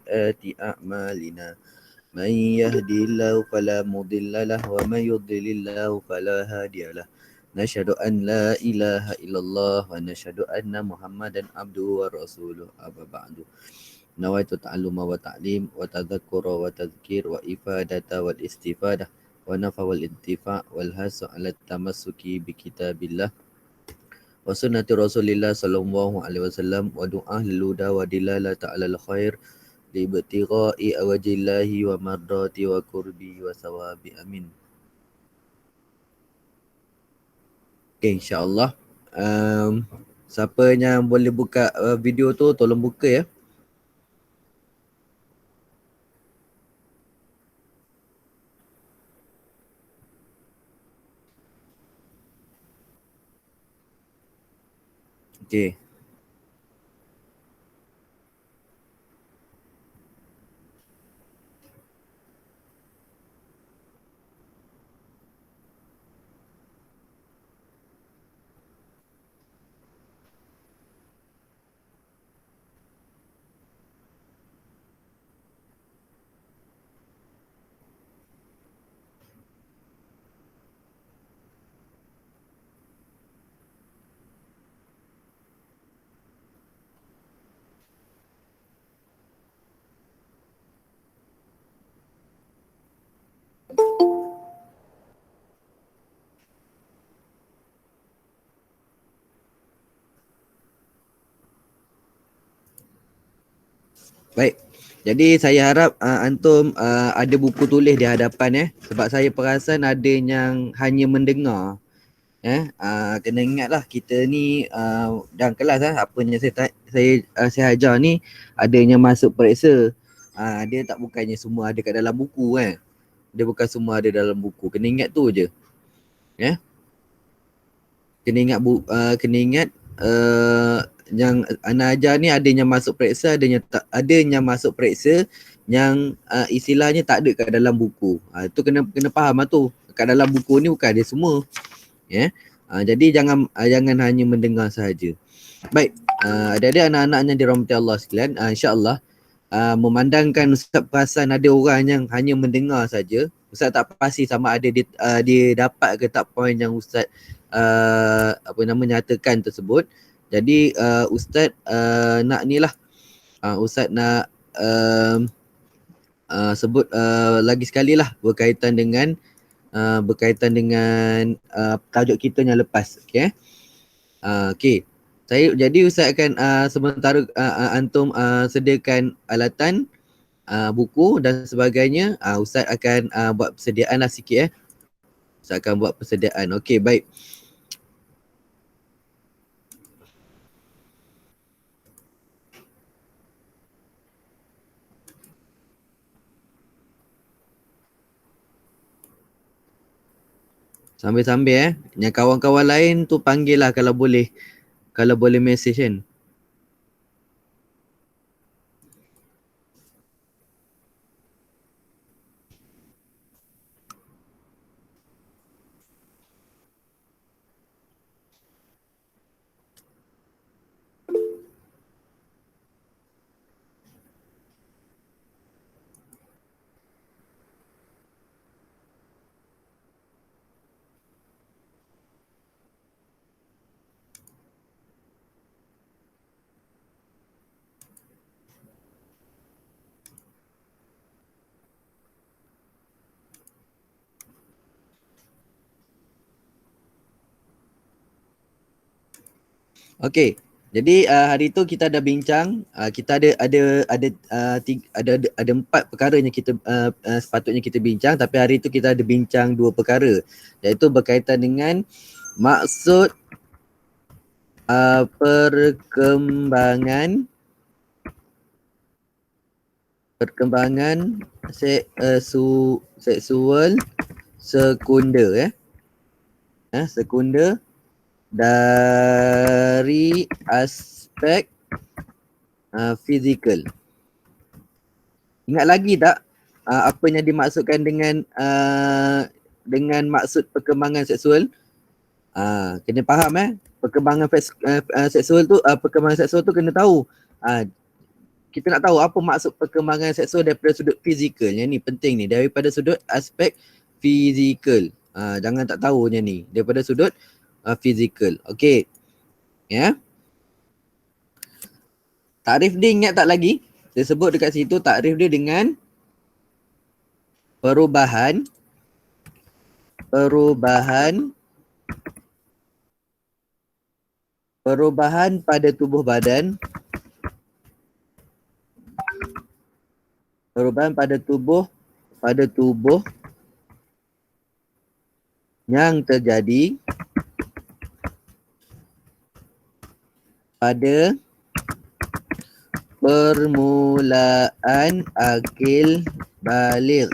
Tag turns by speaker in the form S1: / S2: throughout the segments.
S1: سيئات أعمالنا من يهدي الله فلا مضل له ومن يضلل الله فلا هادي له نشهد أن لا إله إلا الله ونشهد أن محمدا عبده ورسوله أما بعد نويت التعلم والتعليم وتذكر وتذكير وإفادة والاستفادة ونفع والانتفاع والحث على التمسك بكتاب الله وسنة رسول الله صلى الله عليه وسلم ودعاء للهدى ودلالة على الخير لابتغاء وجه الله ومرضاته وقربه وثواب amin. Okay, insyaAllah siapa yang boleh buka video tu tolong buka ya. Okay. Baik. Jadi saya harap antum ada buku tulis di hadapan sebab saya perasan ada yang hanya mendengar. Kena ingatlah kita ni dalam kelas apa yang saya ajar ni ada yang masuk periksa. Dia tak bukannya semua ada kat dalam buku kan. Dia bukan semua ada dalam buku. Kena ingat tu je. Kena ingat yang ana ajar ni ada yang masuk periksa, ada yang masuk periksa yang istilahnya tak ada kat dalam buku. Tu kena faham tu. Kat dalam buku ni bukan ada semua. Jadi jangan hanya mendengar sahaja. Baik, adik-adik anak-anak yang dirahmati Allah sekalian, insya-Allah memandangkan Ustaz perasan ada orang yang hanya mendengar saja. Ustaz tak pasti sama ada dia dapat ke tak poin yang Ustaz nyatakan tersebut. Jadi Ustaz nak ni lah, Ustaz nak sebut lagi sekali lah berkaitan dengan tajuk kita yang lepas. Okay. Okay. Jadi Ustaz akan sementara antum sediakan alatan, buku dan sebagainya, Ustaz akan buat persediaan lah sikit. Ustaz akan buat persediaan. Okay, baik. Sambil-sambil yang kawan-kawan lain tu panggil lah kalau boleh. Kalau boleh message kan. Okey. Jadi hari tu kita ada bincang, kita ada 4 perkara yang kita sepatutnya kita bincang, tapi hari tu kita ada bincang 2 perkara, iaitu berkaitan dengan maksud perkembangan seksual sekunder sekunder dari aspek fizikal. Ingat lagi tak apa yang dimaksudkan dengan maksud perkembangan seksual? Kena faham perkembangan seksual tu, perkembangan seksual tu kena tahu. kita nak tahu apa maksud perkembangan seksual daripada sudut fizikal. Yang ni penting ni, daripada sudut aspek fizikal. Jangan tak tahu yang ni, daripada sudut fizikal. Okey. Ya. Takrif dia ingat tak lagi? Dia sebut dekat situ takrif dia dengan perubahan pada tubuh badan, perubahan pada tubuh yang terjadi pada permulaan akil baligh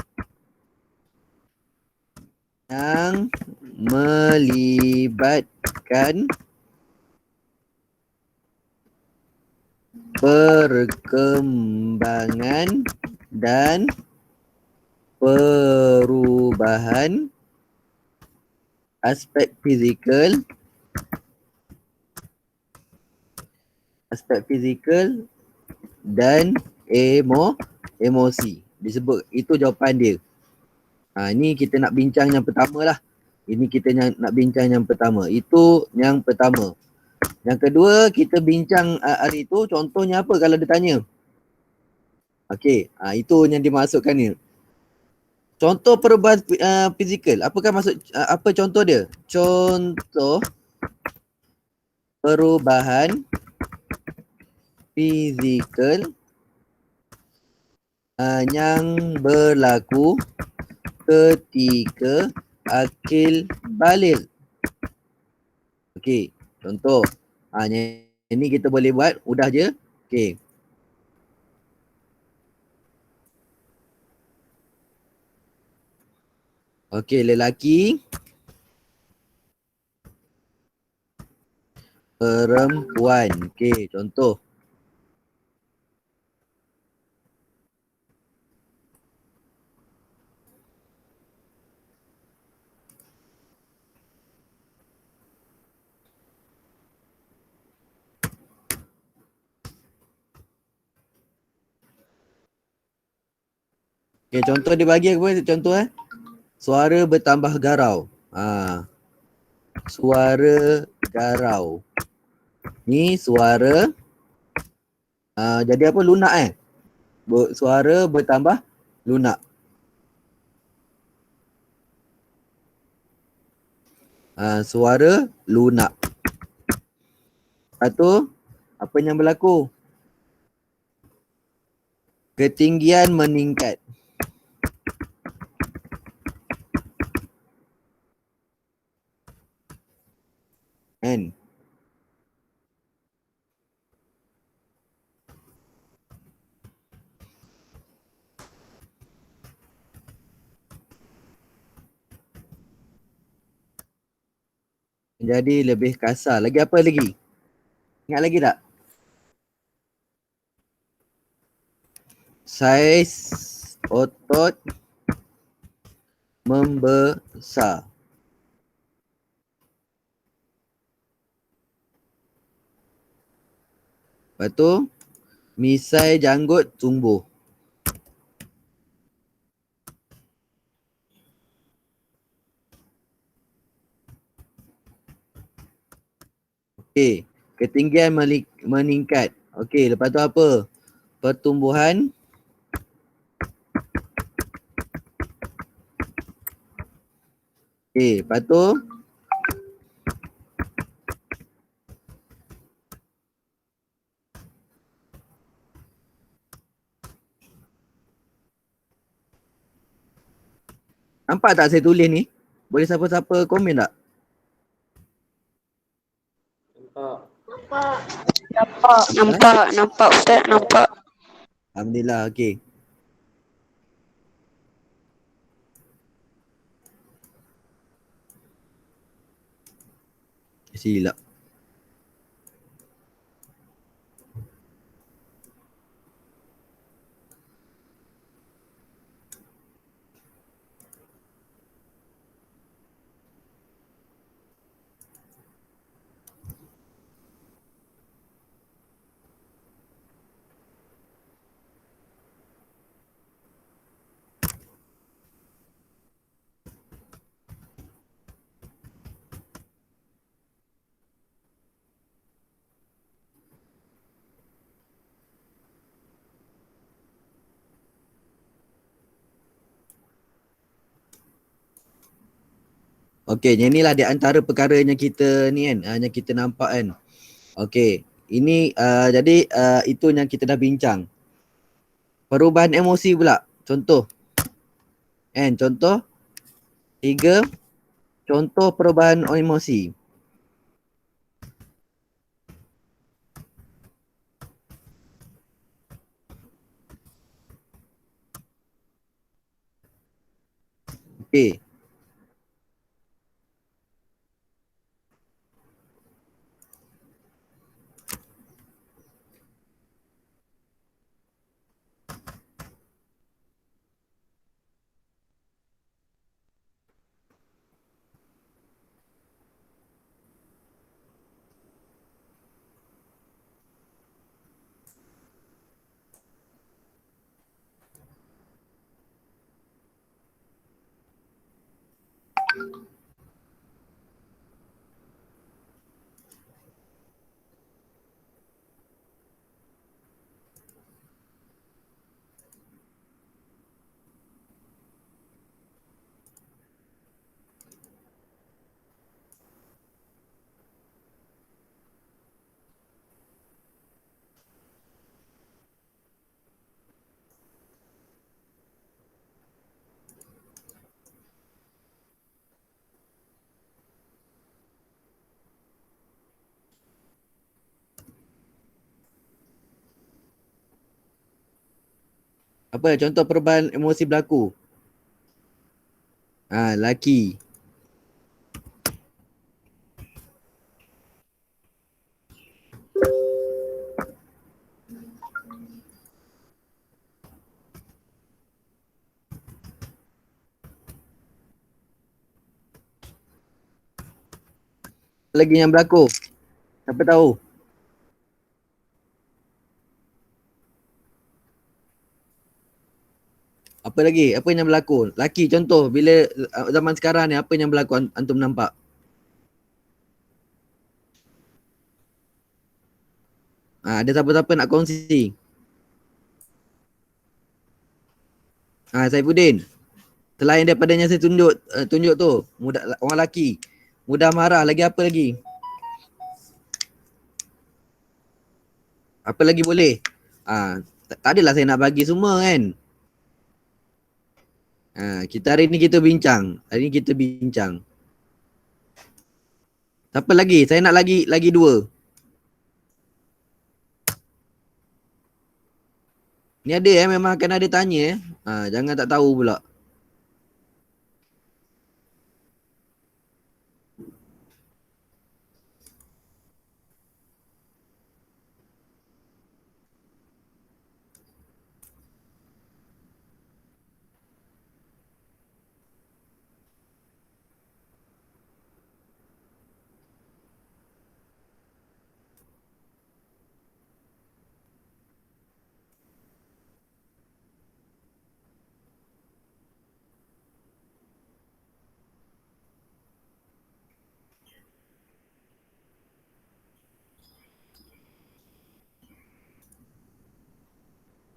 S1: yang melibatkan perkembangan dan perubahan aspek fizikal dan emosi. Disebut itu jawapan dia. Ni kita nak bincang yang pertama lah. Ini kita nak bincang yang pertama. Itu yang pertama. Yang kedua, kita bincang hari itu contohnya apa kalau dia tanya. Okey, itu yang dimaksudkan ni. Contoh perubahan fizikal. Apakah maksud, apa contoh dia? Contoh perubahan fizikal yang berlaku ketika akil baligh. Okey, contoh. Ini kita boleh buat, mudah je. Okey. Okey, lelaki, perempuan. Okey, contoh. Okey, contoh dia bagi apa? Contoh suara bertambah garau. Suara garau. Ni suara jadi apa? Lunak suara bertambah lunak. Suara lunak. Lepas tu, apa yang berlaku? Ketinggian meningkat. Kan? Jadi lebih kasar. Lagi apa lagi? Ingat lagi tak? Saiz otot membesar. Lepas tu, misai janggut tumbuh. Okey, ketinggian meningkat. Okey, lepas tu apa? Pertumbuhan lepas tu nampak tak saya tulis ni? Boleh siapa-siapa komen tak?
S2: Nampak Ustaz, nampak.
S1: Alhamdulillah, okey. Silap. Okey, yang inilah di antara perkara yang kita ni kan, yang kita nampak kan. Okey, ini jadi itu yang kita dah bincang. Perubahan emosi pula. Contoh. Contoh 3 contoh perubahan emosi. Okey. Apa contoh perubahan emosi berlaku? Laki. Lagi yang berlaku. Siapa tahu? Apa lagi? Apa yang berlaku? Laki contoh bila zaman sekarang ni apa yang berlaku antum nampak? Ada siapa-siapa nak kongsi? Saifuddin. Selain daripada yang saya tunjuk tu, mudah orang lelaki. Mudah marah, lagi apa lagi? Apa lagi boleh? Tak adalah saya nak bagi semua kan. Kita hari ni kita bincang. Siapa lagi? Saya nak lagi 2. Ni ada memang akan ada tanya jangan tak tahu pula.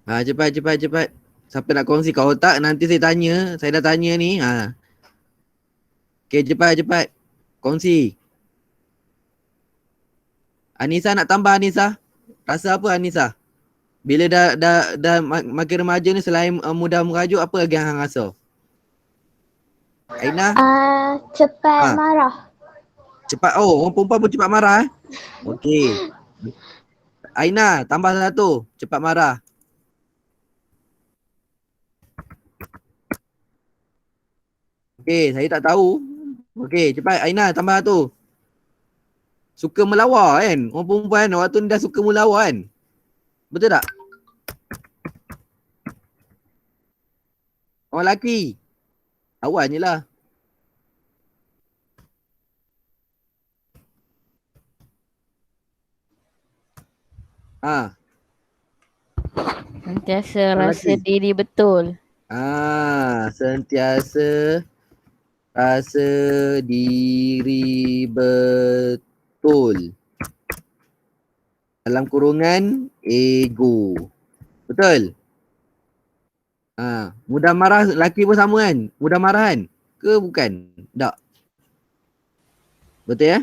S1: Cepat. Siapa nak kongsi? Kalau tak nanti saya tanya. Saya dah tanya ni. Okay, cepat. Kongsi. Anissa nak tambah Anissa? Rasa apa Anissa? Bila dah makin remaja ni selain mudah merajuk, apa lagi yang hang rasa? Aina?
S2: Cepat marah.
S1: Cepat. Oh, orang perempuan pun cepat marah Okey. Aina, tambah 1. Cepat marah. Okey, saya tak tahu. Okey, cepat Aina tambah 1. Suka melawar kan? Orang perempuan waktu ni dah suka melawar kan? Betul tak? Orang lelaki. Awalnya lah.
S2: Sentiasa rasa diri betul.
S1: Sentiasa rasa diri betul. Dalam kurungan ego. Betul? Mudah marah lelaki pun sama kan? Mudah marah kan? Ke bukan? Tak. Betul ya?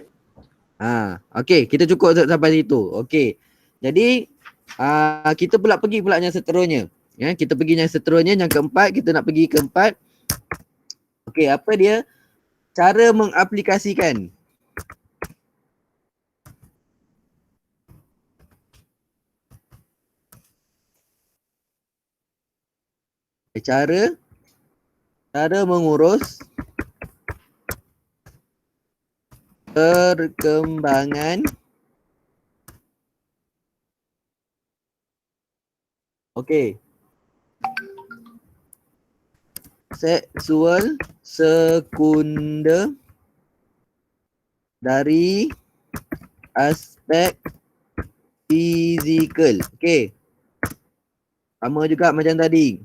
S1: Okey, kita cukup sampai situ. Okey. Jadi kita pula pergi pula yang seterusnya. Ya, kita pergi yang seterusnya, yang keempat, kita nak pergi keempat. Okey, apa dia? Cara mengaplikasikan. Cara mengurus perkembangan seksual sekunder dari aspek fizikal. Okey. Sama juga macam tadi.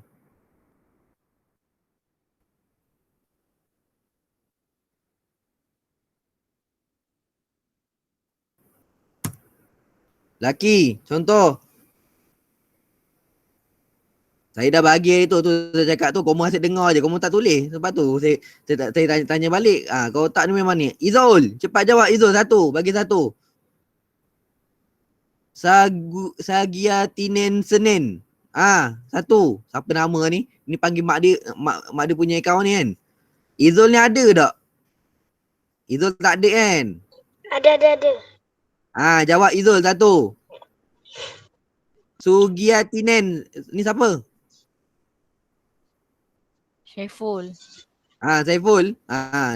S1: Laki, contoh. Saya dah bagi tu saya cakap tu, kamu asyik dengar je, kamu tak tulis. Sebab tu saya tanya balik. Kau tak ni memang ni. Izul, cepat jawab Izul satu, bagi satu. Sagiatinen Senin. Satu. Siapa nama ni? Ni panggil mak dia punya akaun ni kan. Izul ni ada tak? Izul tak ada kan?
S2: Ada.
S1: Jawab Izul satu. Sugiatinen ni siapa?
S2: Syaiful.
S1: Saiful.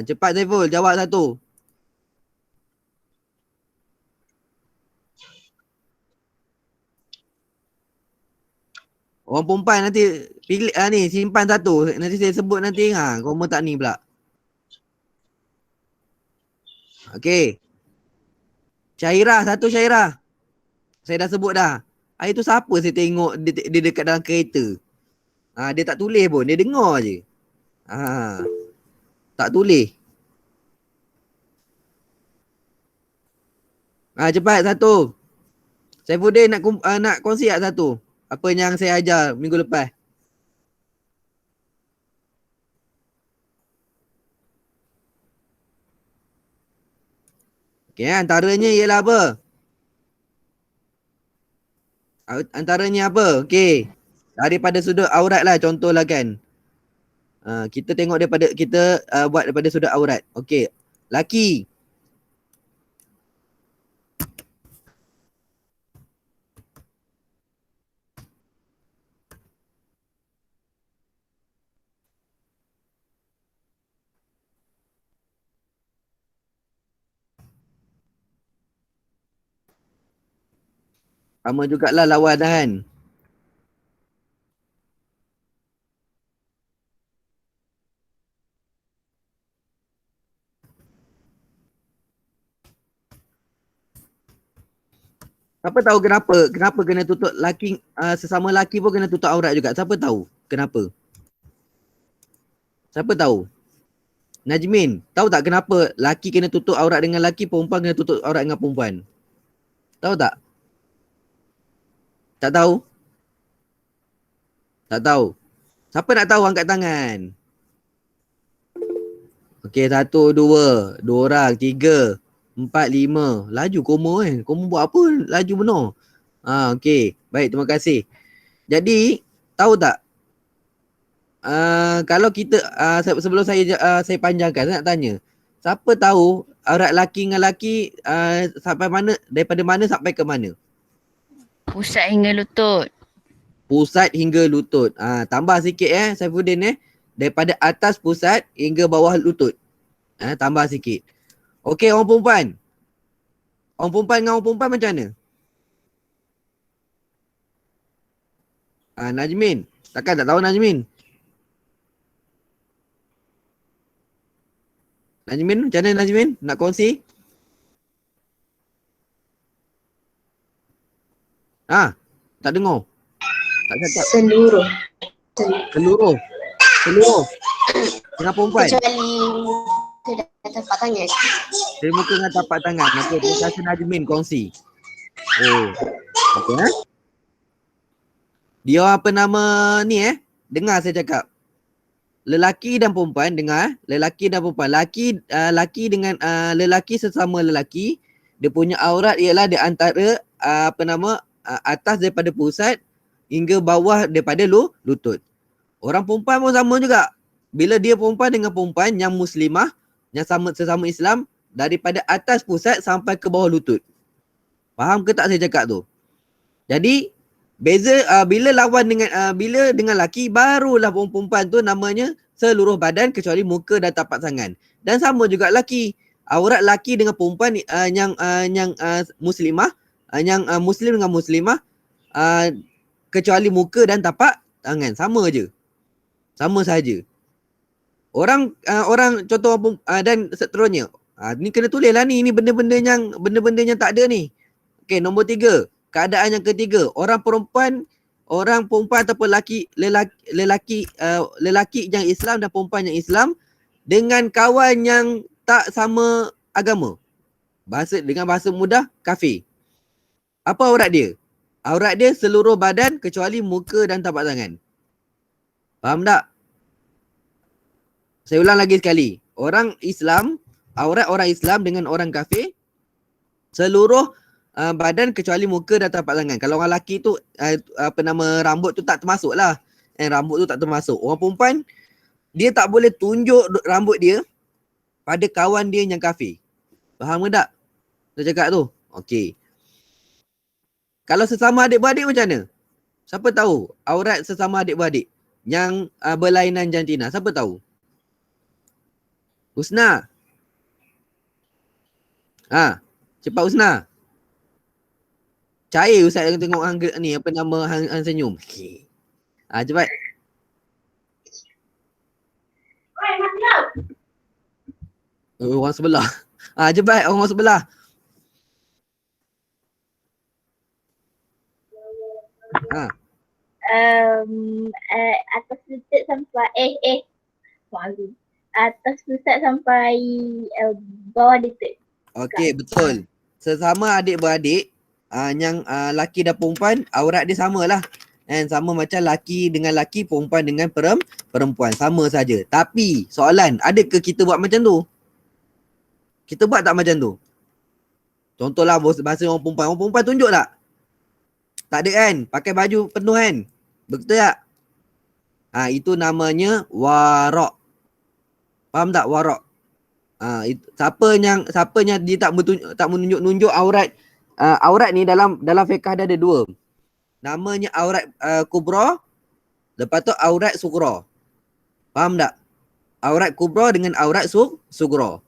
S1: Cepat Saiful, jawab satu. Orang perempuan nanti pilih ni simpan satu. Nanti saya sebut nanti kau tak ni pula. Okey. Syairah, satu Syairah. Saya dah sebut dah. Hari tu siapa saya tengok dia dekat dalam kereta. Dia tak tulis pun, dia dengar je. Tak tulis. Cepat satu. Saifuddin nak kongsi tak satu? Apa yang saya ajar minggu lepas? Okey, antaranya ialah apa? Antaranya apa? Okey. Daripada sudut aurat lah contohlah kan. Kita tengok daripada kita buat daripada sudut aurat. Okey. Laki. Sama jugalah lawan kan. Siapa tahu kenapa kena tutup laki, sesama laki pun kena tutup aurat juga. Siapa tahu kenapa? Siapa tahu? Najmin, tahu tak kenapa laki kena tutup aurat dengan laki, perempuan kena tutup aurat dengan perempuan? Tahu tak? Tak tahu? Tak tahu. Siapa nak tahu angkat tangan? Okey, 1, 2 orang, 3, 4, 5. Laju komo Komo buat apa? Laju benar. Okey. Baik, terima kasih. Jadi, tahu tak? Kalau kita sebelum saya panjangkan, saya nak tanya. Siapa tahu aurat laki dengan laki sampai mana, daripada mana sampai ke mana?
S2: Pusat hingga lutut.
S1: Pusat hingga lutut. Tambah sikit Saifuddin daripada atas pusat hingga bawah lutut. Tambah sikit. Okey, orang perempuan. Orang perempuan dengan orang perempuan macam mana? Najmin. Takkan tak tahu Najmin? Najmin, macam mana Najmin? Nak kongsi? Tak dengar. Tak cakap.
S2: Seluruh.
S1: Dengan perempuan.
S2: Kecuali tapak tangan.
S1: Dari muka dengan tapak tangan. Okey, terima kasih Najmin kongsi. Okey Dia apa nama ni Dengar saya cakap. lelaki dan perempuan, dengar, lelaki dan perempuan. Lelaki dengan lelaki sesama lelaki, dia punya aurat ialah di antara atas daripada pusat hingga bawah daripada lutut. Orang perempuan pun sama juga. Bila dia perempuan dengan perempuan yang muslimah, yang sesama Islam, daripada atas pusat sampai ke bawah lutut. Faham ke tak saya cakap tu? Jadi beza bila lawan dengan bila dengan laki, barulah perempuan tu namanya seluruh badan kecuali muka dan tapak tangan. Dan sama juga laki. Aurat laki dengan perempuan yang muslimah, yang muslim dengan muslimah, kecuali muka dan tapak tangan. Sama je. Sama saja. Orang contoh dan seterusnya. Ni kena tulis lah ni. Ini benda-benda yang tak ada ni. Okey, nombor 3. Keadaan yang ketiga. Orang perempuan ataupun lelaki yang Islam dan perempuan yang Islam dengan kawan yang tak sama agama. Dengan bahasa mudah, kafir. Apa aurat dia? Aurat dia seluruh badan kecuali muka dan tapak tangan. Faham tak? Saya ulang lagi sekali. Orang Islam, aurat orang Islam dengan orang kafir, seluruh badan kecuali muka dan tapak tangan. Kalau orang lelaki tu rambut tu tak termasuk lah. Rambut tu tak termasuk. Orang perempuan, dia tak boleh tunjuk rambut dia pada kawan dia yang kafir. Faham ke tak? Saya cakap tu. Okey. Kalau sesama adik-beradik macam mana? Siapa tahu aurat sesama adik-beradik yang berlainan jantina? Siapa tahu? Husna. Cepat Husna. Cair Ustaz yang tengok hang ni, apa nama hang senyum. Okey. Cepat. Orang sebelah. Cepat orang sebelah.
S3: Atas lutut sampai malu. Atas pusat sampai bawah lutut.
S1: Okey, betul. Sesama adik-beradik yang laki dan perempuan, aurat dia samalah. Sama macam laki dengan laki, perempuan dengan perempuan, sama saja. Tapi soalan, adakah kita buat macam tu? Kita buat tak macam tu? Contohlah bahasa orang perempuan. Orang perempuan tunjuk tak? Tak ada kan? Pakai baju penuh kan? Betul tak? Itu namanya warak. Faham tak warak? Siapa yang dia tak menunjuk aurat. Aurat ni dalam fiqh ada dua. Namanya aurat kubra, lepas tu aurat sugra. Faham tak? Aurat kubra dengan aurat sugra.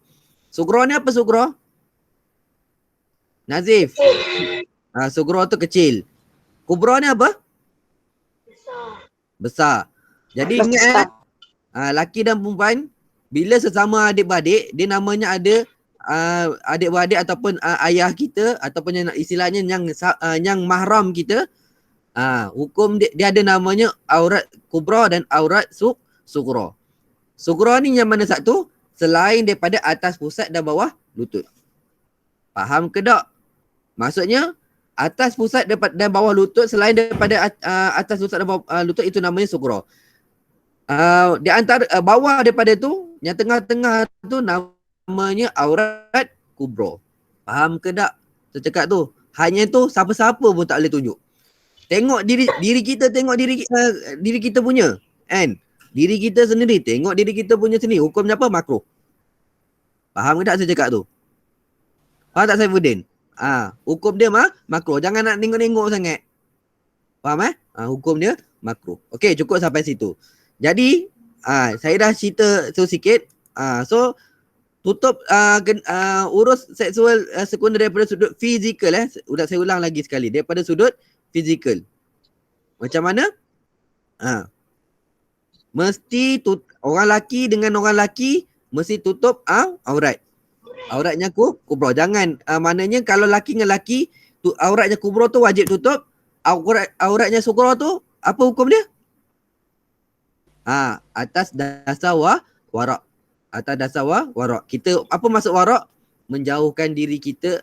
S1: Sugra ni apa sugra? Nazif. Sugra tu kecil. Kubra ni apa? Besar. Jadi ingat laki dan perempuan, bila sesama adik-beradik, dia namanya ada adik-beradik ataupun ayah kita ataupun yang istilahnya yang mahram kita. Hukum dia ada namanya aurat kubra dan aurat sugra. Sugra ni yang mana satu? Selain daripada atas pusat dan bawah lutut. Faham ke tak? Maksudnya atas pusat dan bawah lutut, selain daripada atas pusat dan bawah lutut, itu namanya sugra. Di antara bawah daripada tu, yang tengah-tengah tu namanya aurat kubra. Faham ke tak? Saya cakap tu. Hanya tu siapa-siapa pun tak boleh tunjuk. Tengok diri kita, tengok diri kita punya. Kan? Diri kita sendiri, tengok diri kita punya sendiri. Hukumnya apa? Makruh. Faham ke tak saya cakap tu? Faham tak Saifuddin? Hukum dia makruh. Jangan nak tengok-tengok sangat. Faham hukum dia makruh. Okey, cukup sampai situ. Jadi, saya dah cerita tu sikit. So, tutup urus seksual sekunder daripada sudut fizikal. Saya ulang lagi sekali. Daripada sudut fizikal. Macam mana? Mesti orang laki dengan orang laki mesti tutup aurat. Auratnya kubra. Jangan maknanya kalau laki dengan laki auratnya kubra tu wajib tutup. Auratnya sugra tu apa hukum dia? Atas dasar warak. Atas dasar warak. Kita apa maksud warak? Menjauhkan diri kita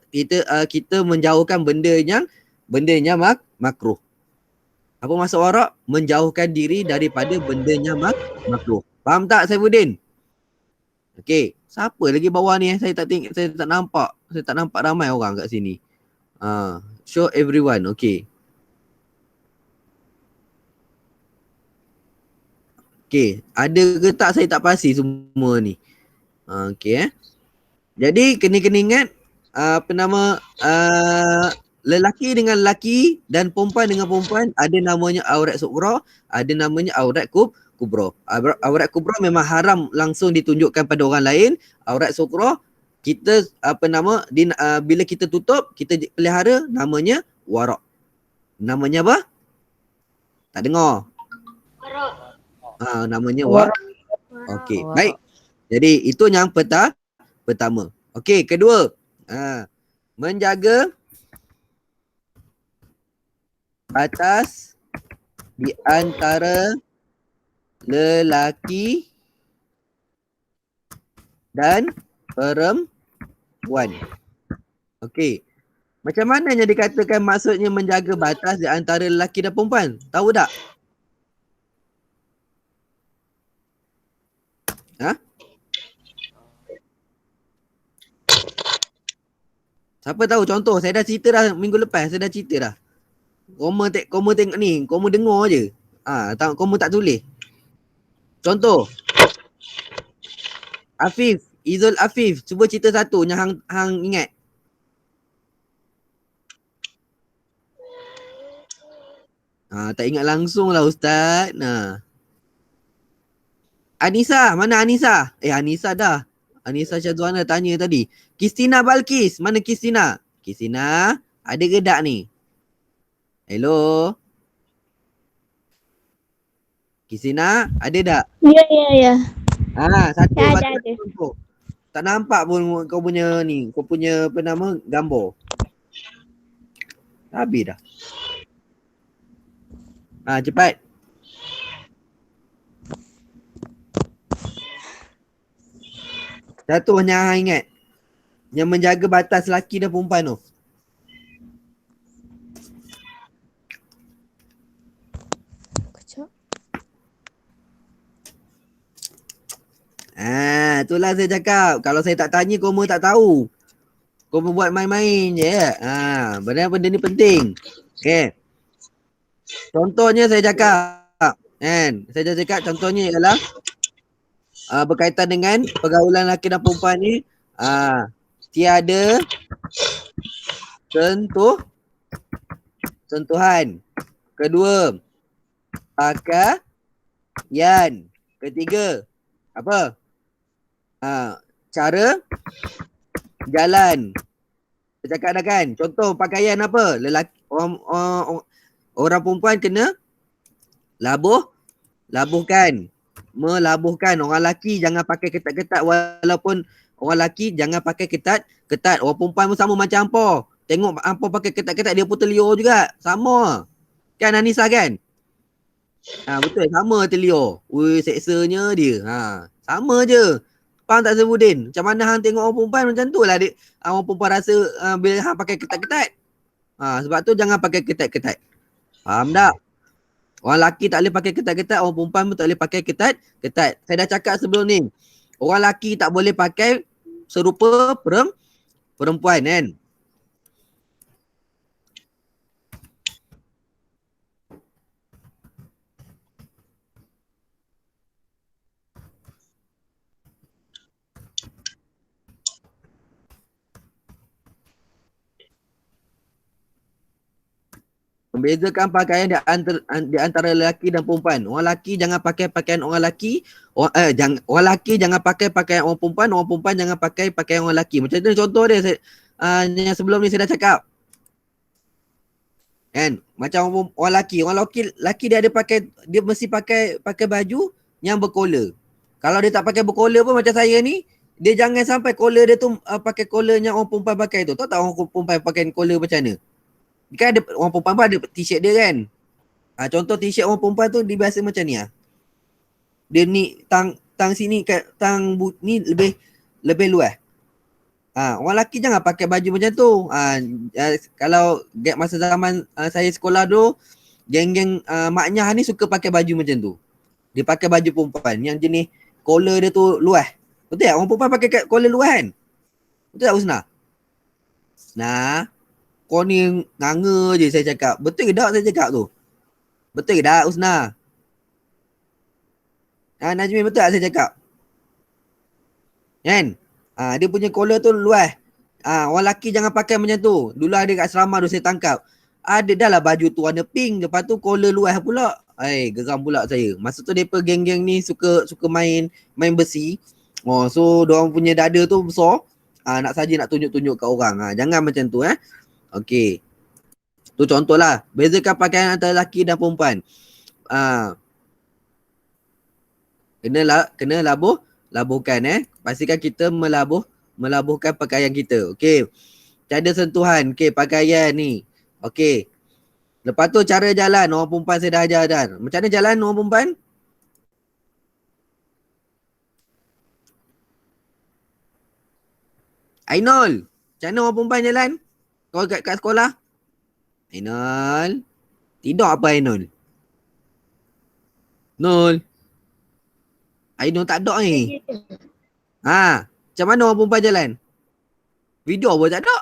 S1: menjauhkan benda yang makruh. Apa maksud wara'? Menjauhkan diri daripada bendanya makruh. Faham tak Saifuddin? Okey, siapa lagi bawah ni? Saya tak tengok, saya tak nampak. Saya tak nampak ramai orang kat sini. Show everyone. Okey. Okey, ada ke tak saya tak pasti semua ni. Okey Jadi kena ingat lelaki dengan lelaki dan perempuan dengan perempuan ada namanya aurat sughra, ada namanya aurat kubra. Aurat kubra memang haram langsung ditunjukkan pada orang lain. Aurat sughra kita bila kita tutup, kita pelihara, namanya wara'. Namanya apa? Tak dengar. Wara'. Namanya wara'. Okey, baik. Jadi itu yang pertama. Okey, kedua. Menjaga batas di antara lelaki dan perempuan. Okey. Macam mana yang dikatakan maksudnya menjaga batas di antara lelaki dan perempuan? Tahu tak? Siapa tahu contoh? Saya dah cerita dah minggu lepas, saya dah cerita dah. Koma tengok ni, koma dengar je. Koma tak tulis. Contoh. Izul Afif, cuba cerita satu yang hang ingat. Tak ingat langsung lah Ustaz. Anissa, mana Anissa? Anissa dah. Anissa Syazwana tanya tadi. Kristina Balkis, mana Kristina? Kristina, ada ke tak ni? Hello? Kristina, ada tak?
S3: Ya.
S1: Satu
S3: Ya,
S1: batu
S3: ada.
S1: contoh. Tak nampak pun kau punya ni, kau punya apa nama gambar. Habis dah. Cepat. Satu yang hang ingat. Yang menjaga batas lelaki dan perempuan tu. Itulah saya cakap. Kalau saya tak tanya, korang tak tahu. Korang buat main-main je. Benda ni penting. Okay. Contohnya saya cakap. Saya dah cakap contohnya ialah berkaitan dengan pergaulan lelaki dan perempuan ni. Tiada sentuhan. Kedua, pakaian. Ketiga, apa? Cara jalan. Saya cakap dah kan. Contoh pakaian apa? Lelaki orang perempuan kena melabuhkan. Orang lelaki jangan pakai ketat-ketat, walaupun orang lelaki jangan pakai ketat. Orang perempuan pun sama macam hampa. Tengok hampa pakai ketat-ketat, dia pun terliur juga. Sama. Kan Anissa kan? Betul, sama terliur. Seksanya dia. Sama je. Faham tak Saifuddin? Macam mana hang tengok orang perempuan macam tu lah. Orang perempuan rasa bila hang pakai ketat-ketat. Sebab tu jangan pakai ketat-ketat. Faham tak? Orang lelaki tak boleh pakai ketat-ketat, orang perempuan pun tak boleh pakai ketat-ketat. Saya dah cakap sebelum ni. Orang lelaki tak boleh pakai serupa perempuan kan? Membezakan pakaian di antara lelaki dan perempuan. Orang lelaki jangan pakai pakaian orang lelaki. Orang lelaki jangan pakai pakaian orang perempuan jangan pakai pakaian orang lelaki. Macam tu contoh dia yang sebelum ni saya dah cakap. Kan? Macam orang lelaki dia ada pakai, dia mesti pakai baju yang berkola. Kalau dia tak pakai berkola pun macam saya ni, dia jangan sampai kola dia tu pakai kola yang orang perempuan pakai tu. Tahu tak orang perempuan pakai kola macam mana? Kan ada orang perempuan pun ada t-shirt dia kan. Contoh t-shirt orang perempuan tu dia biasa macam ni Dia ni tang sini tang ni lebih luas. Orang lelaki jangan pakai baju macam tu. Kalau masa zaman saya sekolah tu, Geng-geng maknyah ni suka pakai baju macam tu. Dia pakai baju perempuan yang jenis collar dia tu luas. Betul tak? Orang perempuan pakai collar luas kan? Betul tak Husna? Nah, kau ni nganga je saya cakap. Betul ke tak saya cakap tu? Betul ke tak Husna? Najmi betul tak saya cakap? Kan? Dia punya collar tu luas. Orang lelaki jangan pakai macam tu. Dulu ada kat asrama tu saya tangkap. Ada dah lah baju tu warna pink. Lepas tu collar luas pula. Geram pula saya. Masa tu mereka geng-geng ni suka main besi. So diorang punya dada tu besar. Nak saja nak tunjuk-tunjuk kat orang. Jangan macam tu Okey. Tu contoh lah. Bezakan pakaian antara lelaki dan perempuan. Kena labuhkan Pastikan kita melabuhkan pakaian kita. Okey. Tiada sentuhan. Okey, pakaian ni. Okey. Lepas tu cara jalan. Orang perempuan saya dah ajar dah. Macam mana jalan orang perempuan? Ainul. Macam mana orang perempuan jalan? Kau kat sekolah? Ainul. Tidur apa Ainul? Nul. Ainul tak ada ni. Macam mana orang perempuan jalan? Video pun tak ada.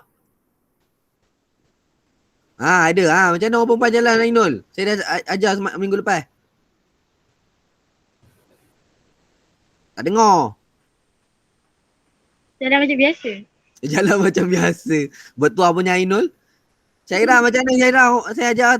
S1: Ada. Macam mana orang perempuan jalan Ainul? Saya dah ajar minggu lepas. Tak dengar.
S3: Jalan macam biasa.
S1: Jalan macam biasa. Betul punya Ainul. Syairah macam mana Syairah? Saya ajar.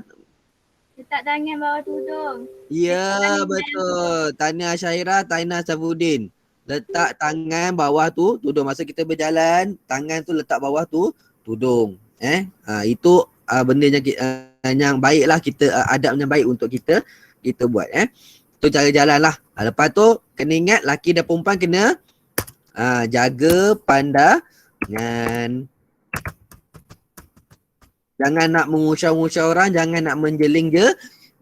S3: Letak tangan bawah tudung.
S1: Ya, betul. Tahniah Syairah, tahniah Syafuddin. Letak tangan bawah tu tudung. Masa kita berjalan, tangan tu letak bawah tu tudung. Itu benda yang baik lah, kita adab yang baik untuk kita buat. Itu cara jalan lah. Lepas tu kena ingat laki dan perempuan kena jaga pandangan. Jangan nak mengusah-usah orang, jangan nak menjeling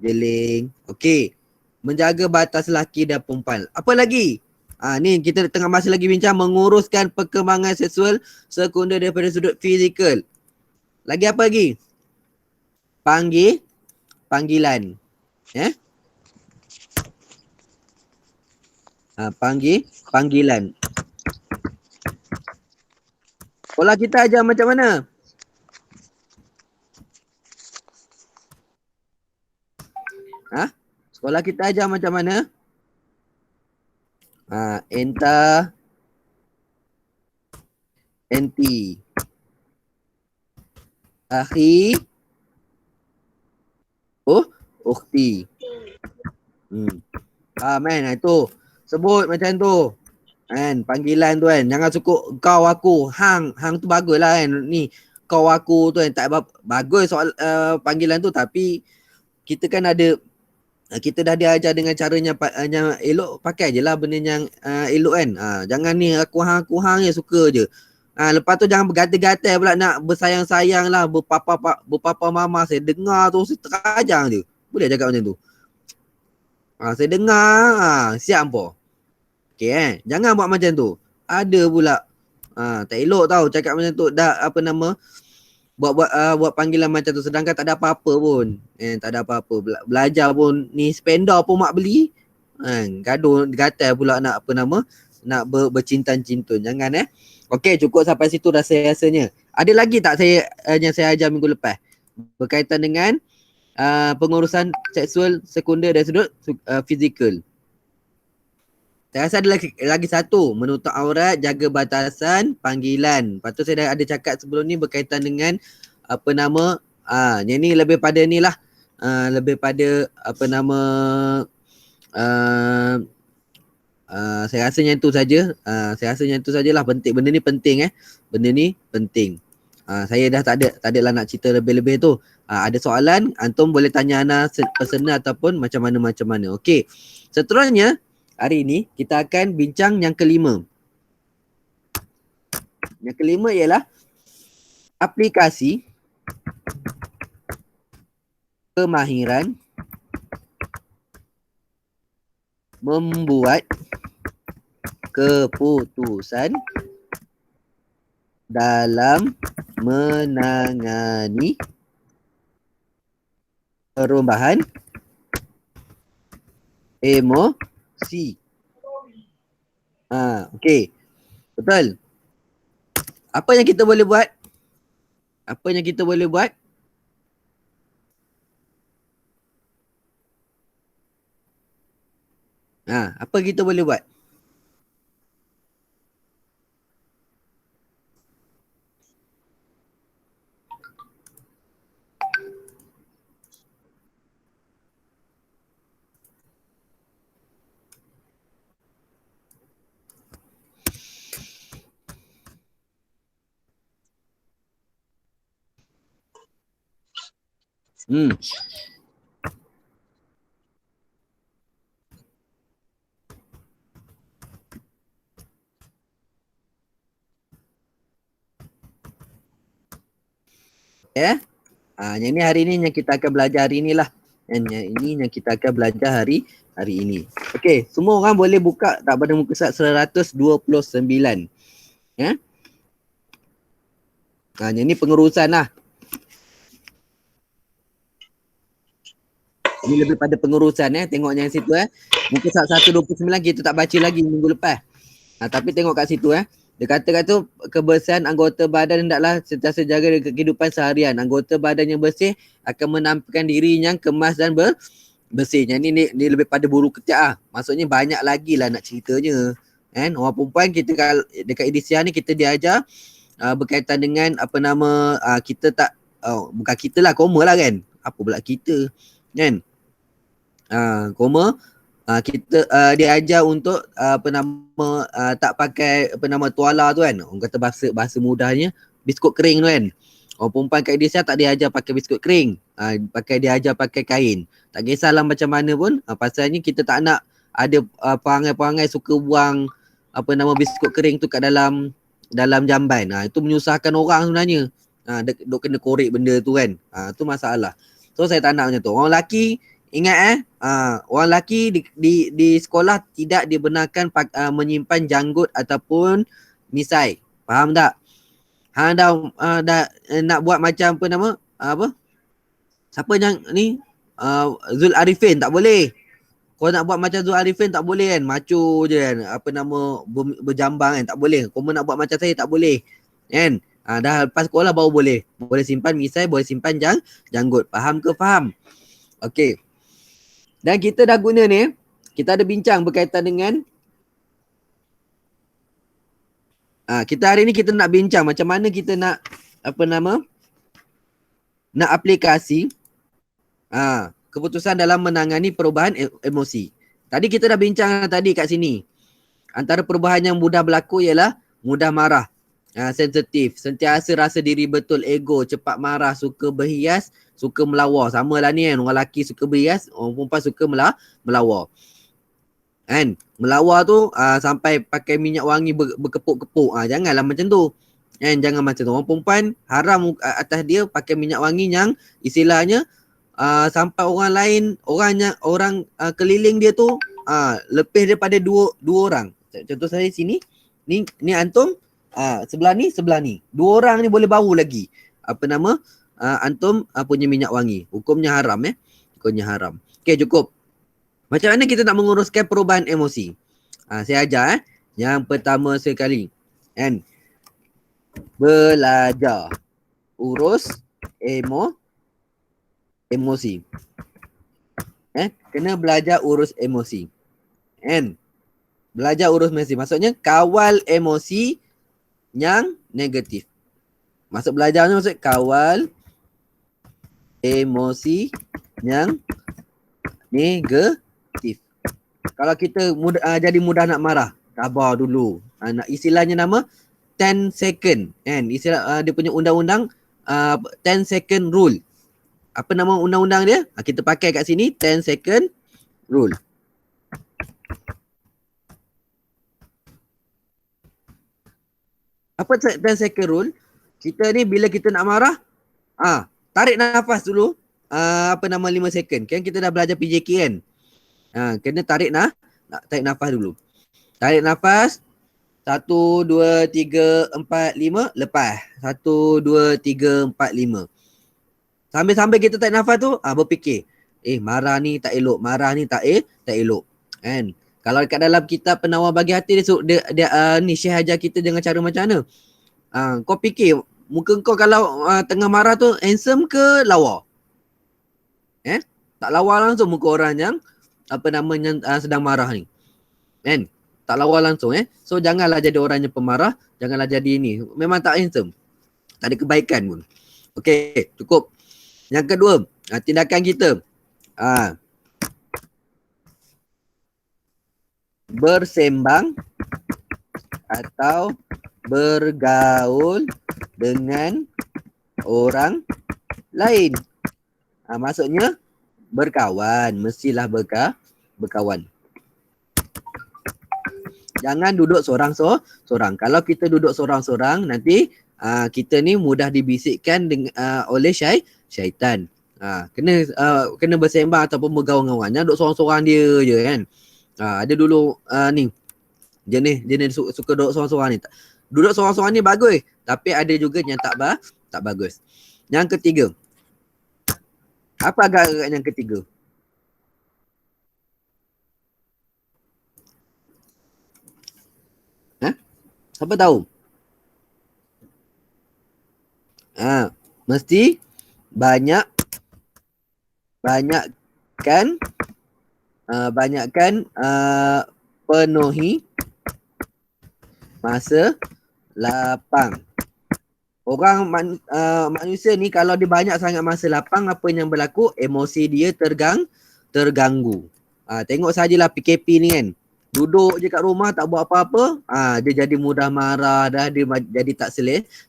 S1: jeling. Okey. Menjaga batas laki dan perempuan. Apa lagi? Ni kita tengah masih lagi bincang menguruskan perkembangan seksual sekunder daripada sudut fizikal. Lagi apa lagi? Panggilan. Panggilan. Sekolah kita ajar macam mana? Sekolah kita ajar macam mana? Enta, enti, akhi, ukhti. Itu sebut macam tu. Panggilan tu jangan suka kau aku, hang tu bagus lah ni kau aku tu tak bagus soal panggilan tu, tapi kita kan ada, kita dah diajar dengan caranya yang elok, pakai je lah benda yang elok kan. Jangan ni aku hang je suka je. Lepas tu jangan bergatal-gatal pula nak bersayang-sayang lah, berpapa mama. Saya dengar tu saya terajang je. Boleh cakap macam tu? Saya dengar siap apa? Okey jangan buat macam tu. Ada pula tak elok tau cakap macam tu, dah buat panggilan macam tu sedangkan tak ada apa-apa pun. Tak ada apa-apa. Belajar pun ni spender pun mak beli. Gaduh gatal pula nak nak bercinta-cintun. Jangan Okey, cukup sampai situ rasanya. Ada lagi tak yang saya ajar minggu lepas berkaitan dengan pengurusan seksual sekunder dari sudut fizikal? Saya rasa ada lagi satu, menutup aurat, jaga batasan, panggilan. Lepas tu saya dah ada cakap sebelum ni berkaitan dengan yang ni lebih pada ni lah. Lebih pada saya rasa yang tu saja. Saya rasa yang tu sajalah penting. Benda ni penting Benda ni penting. Saya dah tak ada lah nak cerita lebih-lebih tu. Ada soalan, antum boleh tanya Ana personal ataupun macam mana. Okey. Seterusnya hari ini kita akan bincang yang kelima. Yang kelima ialah aplikasi kemahiran membuat keputusan dalam menangani perubahan emosi. Okey. Betul. Apa yang kita boleh buat? Apa yang kita boleh buat? Apa kita boleh buat? Yang ni hari ni yang kita akan belajar hari ni lah. Yang ini yang kita akan belajar hari ini. Okey, semua orang boleh buka tak pada muka surat 129. Yang ni pengurusan lah. Ini lebih pada pengurusan tengok yang situ Muka surat 129 kita tak baca lagi minggu lepas. Tapi tengok kat situ Dia kata kebersihan anggota badan hendaklah sentiasa jaga kehidupan seharian. Anggota badan yang bersih akan menampilkan diri yang kemas dan bersih. Yang ni lebih pada buru ketiak Maksudnya banyak lagi lah nak ceritanya. Orang perempuan kita dekat edisian ni kita diajar berkaitan dengan kita tak bukan kita lah, koma lah kan. Apa pula kita kan. Koma kita diajar untuk tak pakai tuala tu kan. Orang kata bahasa mudahnya biskut kering tu kan. Orang perempuan kat Indonesia tak diajar pakai biskut kering. Diajar pakai kain. Tak kisahlah macam mana pun. Pasalnya kita tak nak ada perangai-perangai suka buang biskut kering tu kat dalam jamban. Itu menyusahkan orang sebenarnya. Duk kena korek benda tu kan. Tu masalah. So saya tak nak macam tu. Orang lelaki ingat orang lelaki di sekolah tidak dibenarkan menyimpan janggut ataupun misai. Faham tak? Hang dah nak buat macam siapa yang ni? Zul Arifin tak boleh. Kau nak buat macam Zul Arifin tak boleh kan? Maco je kan. Berjambang kan? Tak boleh. Kau nak buat macam saya tak boleh. Kan? Dah lepas sekolah baru boleh. Boleh simpan misai, boleh simpan janggut. Faham ke? Faham? Okey. Dan kita dah guna ni, kita ada bincang berkaitan dengan kita hari ni kita nak bincang macam mana kita nak nak aplikasi keputusan dalam menangani perubahan emosi. Tadi kita dah bincang tadi kat sini. Antara perubahan yang mudah berlaku ialah mudah marah, sensitif, sentiasa rasa diri betul, ego, cepat marah, suka berhias, suka melawar. Sama lah ni kan. Orang lelaki suka berhias, orang perempuan suka melawar. Kan? Melawar tu sampai pakai minyak wangi berkepuk-kepuk. Janganlah macam tu. Kan? Jangan macam tu. Orang perempuan haram atas dia pakai minyak wangi yang istilahnya sampai orang lain, orang keliling dia tu lebih daripada dua orang. Contoh saya sini. Ni antum sebelah ni. Dua orang ni boleh bau lagi. Antum punya minyak wangi. Hukumnya haram Hukumnya haram. Okey, cukup. Macam mana kita nak menguruskan perubahan emosi? Saya ajar Yang pertama sekali. Kan? Belajar urus emosi. Kena belajar urus emosi. Kan? Belajar urus emosi. Maksudnya kawal emosi yang negatif. Belajarnya maksud kawal emosi yang negatif. Kalau kita jadi mudah nak marah, sabar dulu. Istilahnya nama 10 second. Kan? Istilah dia punya undang-undang 10 second rule. Apa nama undang-undang dia? Kita pakai kat sini 10 second rule. Apa 10 second rule? Kita ni bila kita nak marah, tarik nafas dulu 5 second. Kan kita dah belajar PJK kan? Kena tarik nafas dulu. Tarik nafas 1, 2, 3, 4, 5 lepas. 1, 2, 3, 4, 5. Sambil-sambil kita tarik nafas tu, berfikir. Marah ni tak elok, marah ni tak elok. Kan? Kalau kat dalam kitab Penawar Bagi Hati dia ni Syekh ajar kita dengan cara macam mana? Kau fikir muka kau kalau tengah marah tu handsome ke lawa? Tak lawa langsung muka orang yang sedang marah ni. Kan? Tak lawa langsung So janganlah jadi orang yang pemarah, janganlah jadi ni. Memang tak handsome. Tak ada kebaikan pun. Okey, cukup. Yang kedua, tindakan kita. Bersembang atau bergaul dengan orang lain. Maksudnya berkawan, mestilah berkawan. Jangan duduk sorang-sorang. Kalau kita duduk sorang-sorang, nanti kita ni mudah dibisikkan oleh syaitan. Kena bersembang ataupun bergaul dengan orang. Jangan duduk sorang-sorang dia je kan. Ada dulu ni jenis suka duduk sorang-sorang ni. Duduk sorang-sorang ni bagus, tapi ada juga yang tak bagus. Yang ketiga. Apa agak-agak yang ketiga? Siapa tahu? Mesti banyakkan penuhi masa lapang. Orang manusia ni kalau dia banyak sangat masa lapang, apa yang berlaku? Emosi dia terganggu. Tengok sajalah PKP ni kan. Duduk je kat rumah tak buat apa-apa, dia jadi mudah marah dah, dia jadi tak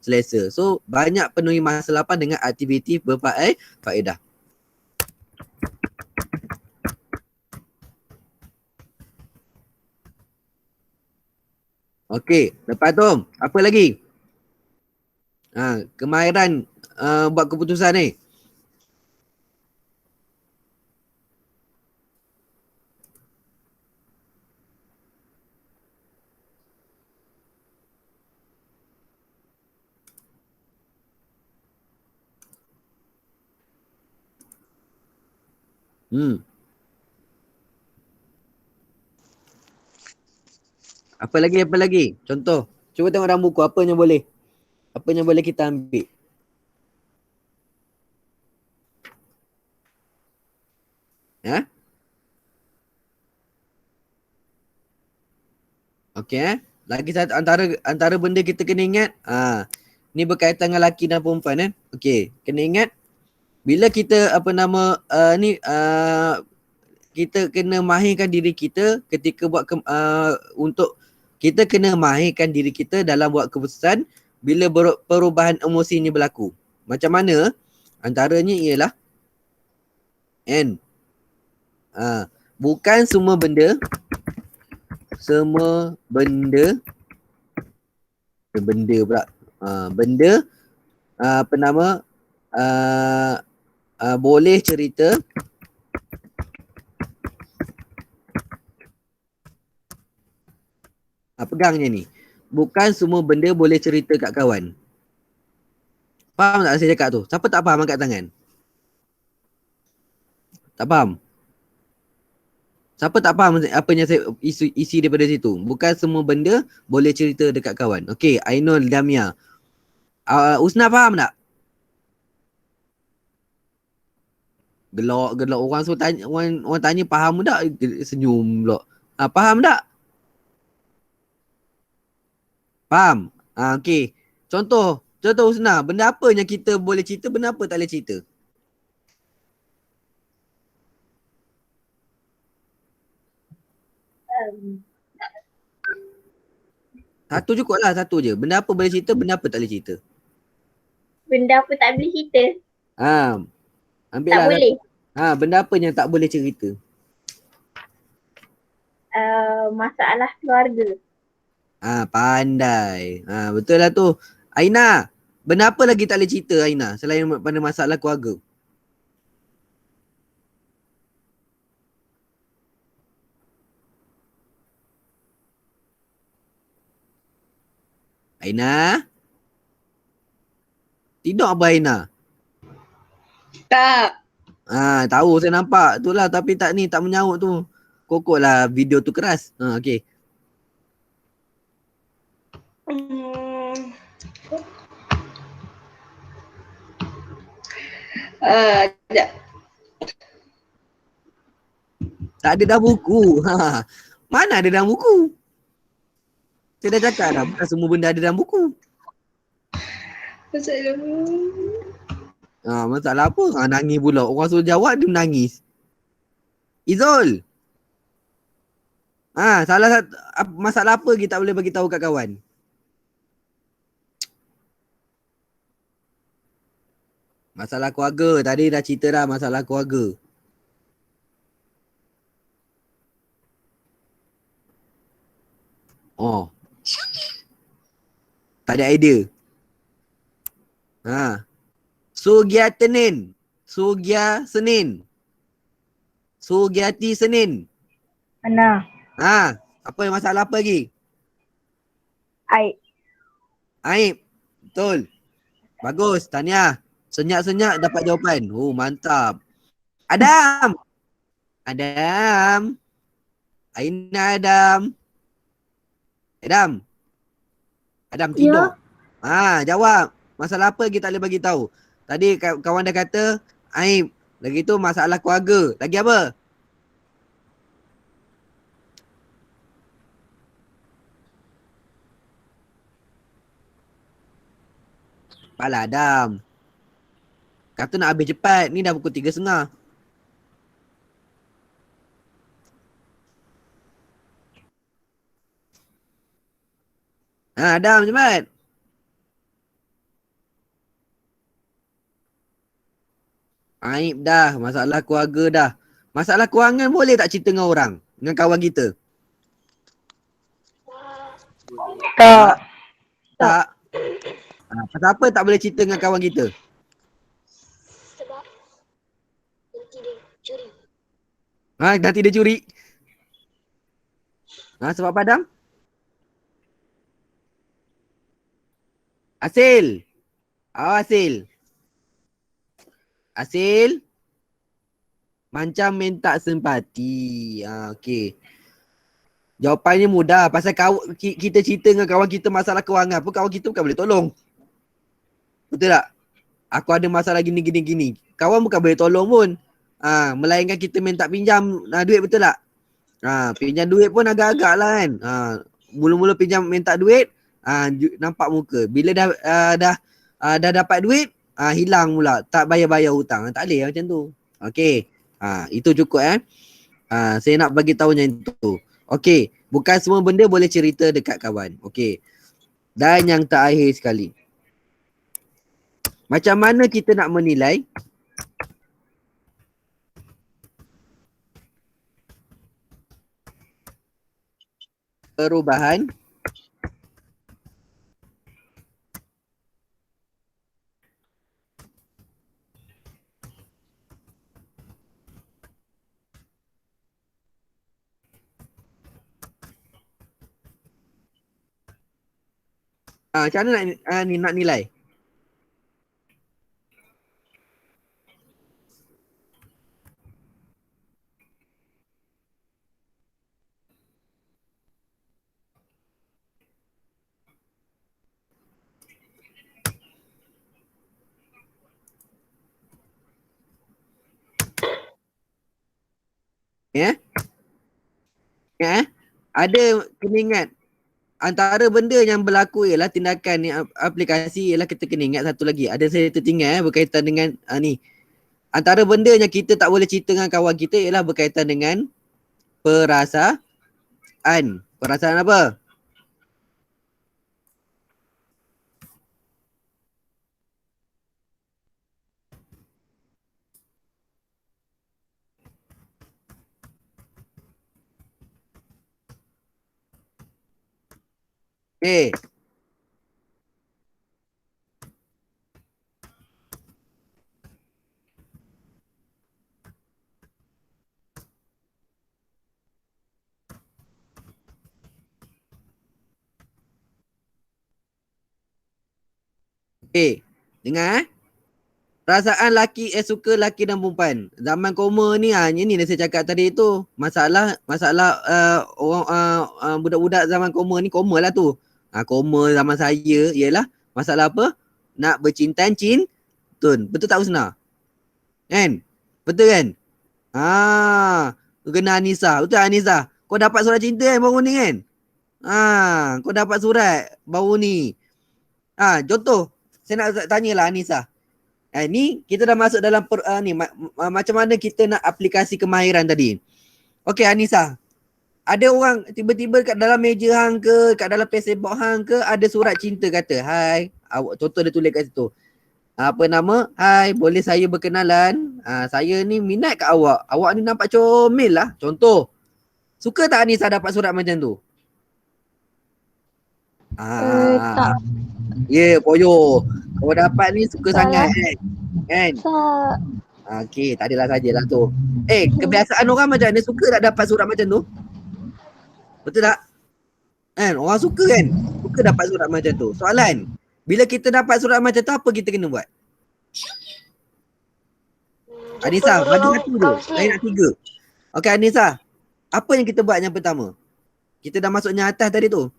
S1: selesa. So banyak penuhi masa lapang dengan aktiviti berfaedah. Okey, lepas tu apa lagi? Kemahiran buat keputusan ni. Apa lagi? Contoh. Cuba tengok dalam buku apa yang boleh kita ambil. Okey Lagi satu antara benda kita kena ingat, ni berkaitan dengan lelaki dan perempuan Okey, kena ingat bila kita kita kena mahirkan diri kita ketika untuk kita kena mahirkan diri kita dalam buat keputusan bila perubahan emosi ni berlaku. Macam mana? Antaranya ialah bukan semua benda boleh cerita pegangnya ni. Bukan semua benda boleh cerita kat kawan. Faham tak saya cakap tu? Siapa tak faham angkat tangan? Tak faham? Siapa tak faham apa yang saya isi daripada situ? Bukan semua benda boleh cerita dekat kawan. Okey, Ainul Damia. Usna faham tak? Gelak orang suruh tanya, orang tanya faham tak? Senyum pula. Faham tak? Faham? Okey. Contoh Usna, benda apa yang kita boleh cerita, benda apa tak boleh cerita? Satu cukup lah, satu je. Benda apa boleh cerita, benda apa tak boleh cerita?
S3: Benda apa tak boleh cerita?
S1: Ambil
S3: tak
S1: lah.
S3: Boleh.
S1: Benda apa yang tak boleh cerita?
S3: Masalah keluarga.
S1: Pandai. Betul lah tu. Aina, benda apa lagi tak boleh cerita Aina selain pada masalah keluarga? Aina? Tidur apa Aina?
S2: Tak.
S1: Tahu saya nampak. Itulah tapi tak ni tak menyaut tu. Kokok lah video tu keras. Okey.
S2: Sekejap.
S1: Tak ada dalam buku. Mana ada dalam buku? Saya dah cakap dah. Bukan semua benda ada dalam buku. Masalah apa? Nangis pula. Orang suruh jawab dia menangis. Izul. Masalah apa kita boleh bagi tahu kat kawan? Masalah keluarga. Tadi dah cerita dah masalah keluarga. Tak ada idea. Sugiatenin. Sugia Senin. Sugiati Senin.
S3: Mana?
S1: Apa masalah apa lagi?
S3: Aib.
S1: Aib. Betul. Bagus. Tahniah. Senyak-senyak dapat jawapan. Mantap. Adam. Adam. Aina Adam. Adam. Adam tidur. Jawab. Masalah apa kita boleh bagi tahu? Tadi kawan dah kata aib. Lagi tu masalah keluarga. Lagi apa? Apalah Adam. Kata nak habis cepat. Ni dah pukul 3.30. Adam cepat. Aib dah. Masalah keluarga dah. Masalah kewangan boleh tak cerita dengan orang? Dengan kawan kita? Tak. Pasal apa tak boleh cerita dengan kawan kita?
S2: Sebab nanti dia curi.
S1: Nanti dia curi. Sebab apa Adam? Asil. Asil. Asil. Macam minta simpati. Okey. Jawapannya mudah. Pasal kita cerita dengan kawan kita masalah kewangan pun kawan kita bukan boleh tolong. Betul tak? Aku ada masalah gini. Kawan bukan boleh tolong pun. Melainkan kita minta pinjam duit, betul tak? Pinjam duit pun agak-agak lah kan. Mula-mula pinjam minta duit, nampak muka. Bila dah dapat duit, hilang pula. Tak bayar-bayar hutang. Tak boleh macam tu. Okey. Itu cukup saya nak bagi tahu yang itu. Okey. Bukan semua benda boleh cerita dekat kawan. Okey. Dan yang terakhir sekali. Macam mana kita nak menilai perubahan macam mana nak nilai? Ada kena ingat. Antara benda yang berlaku ialah tindakan ni aplikasi ialah kita kena ingat satu lagi. Ada saya tertinggal berkaitan dengan ni. Antara benda yang kita tak boleh cerita dengan kawan kita ialah berkaitan dengan perasaan. Perasaan apa? Okay. Okay. Dengar Perasaan suka laki dan perempuan. Zaman koma ni ni yang saya cakap tadi tu. Masalah orang budak-budak zaman koma ni koma lah tu. Koma zaman saya ialah masalah apa? Nak bercinta cintun. Betul tak Husna? Kan? Betul kan? Kena Anissa. Betul Anissa? Kau dapat surat cinta kan baru ni kan? Kau dapat surat baru ni. Contoh, saya nak tanyalah Anissa. Ni kita dah masuk dalam macam mana kita nak aplikasi kemahiran tadi. Okey Anissa. Ada orang tiba-tiba kat dalam meja hang ke, kat dalam Facebook hang ke ada surat cinta kata, "Hai." Contoh dia tulis kat situ. Apa nama? "Hai, boleh saya berkenalan? Saya ni minat kat awak. Awak ni nampak comel lah." Contoh. Suka tak Anissa dapat surat macam tu?
S3: Tak.
S1: Poyo. Kau dapat ni suka sangat kan?
S3: Tak.
S1: Okey, tak adalah sajalah tu. Kebiasaan orang macam mana suka tak dapat surat macam tu? Betul tak? Kan? Orang suka kan? Suka dapat surat macam tu. Soalan, bila kita dapat surat macam tu, apa kita kena buat? Anissa, bagi satu je. Saya nak 3. Okey Anissa, apa yang kita buat yang pertama? Kita dah masuk yang atas tadi tu.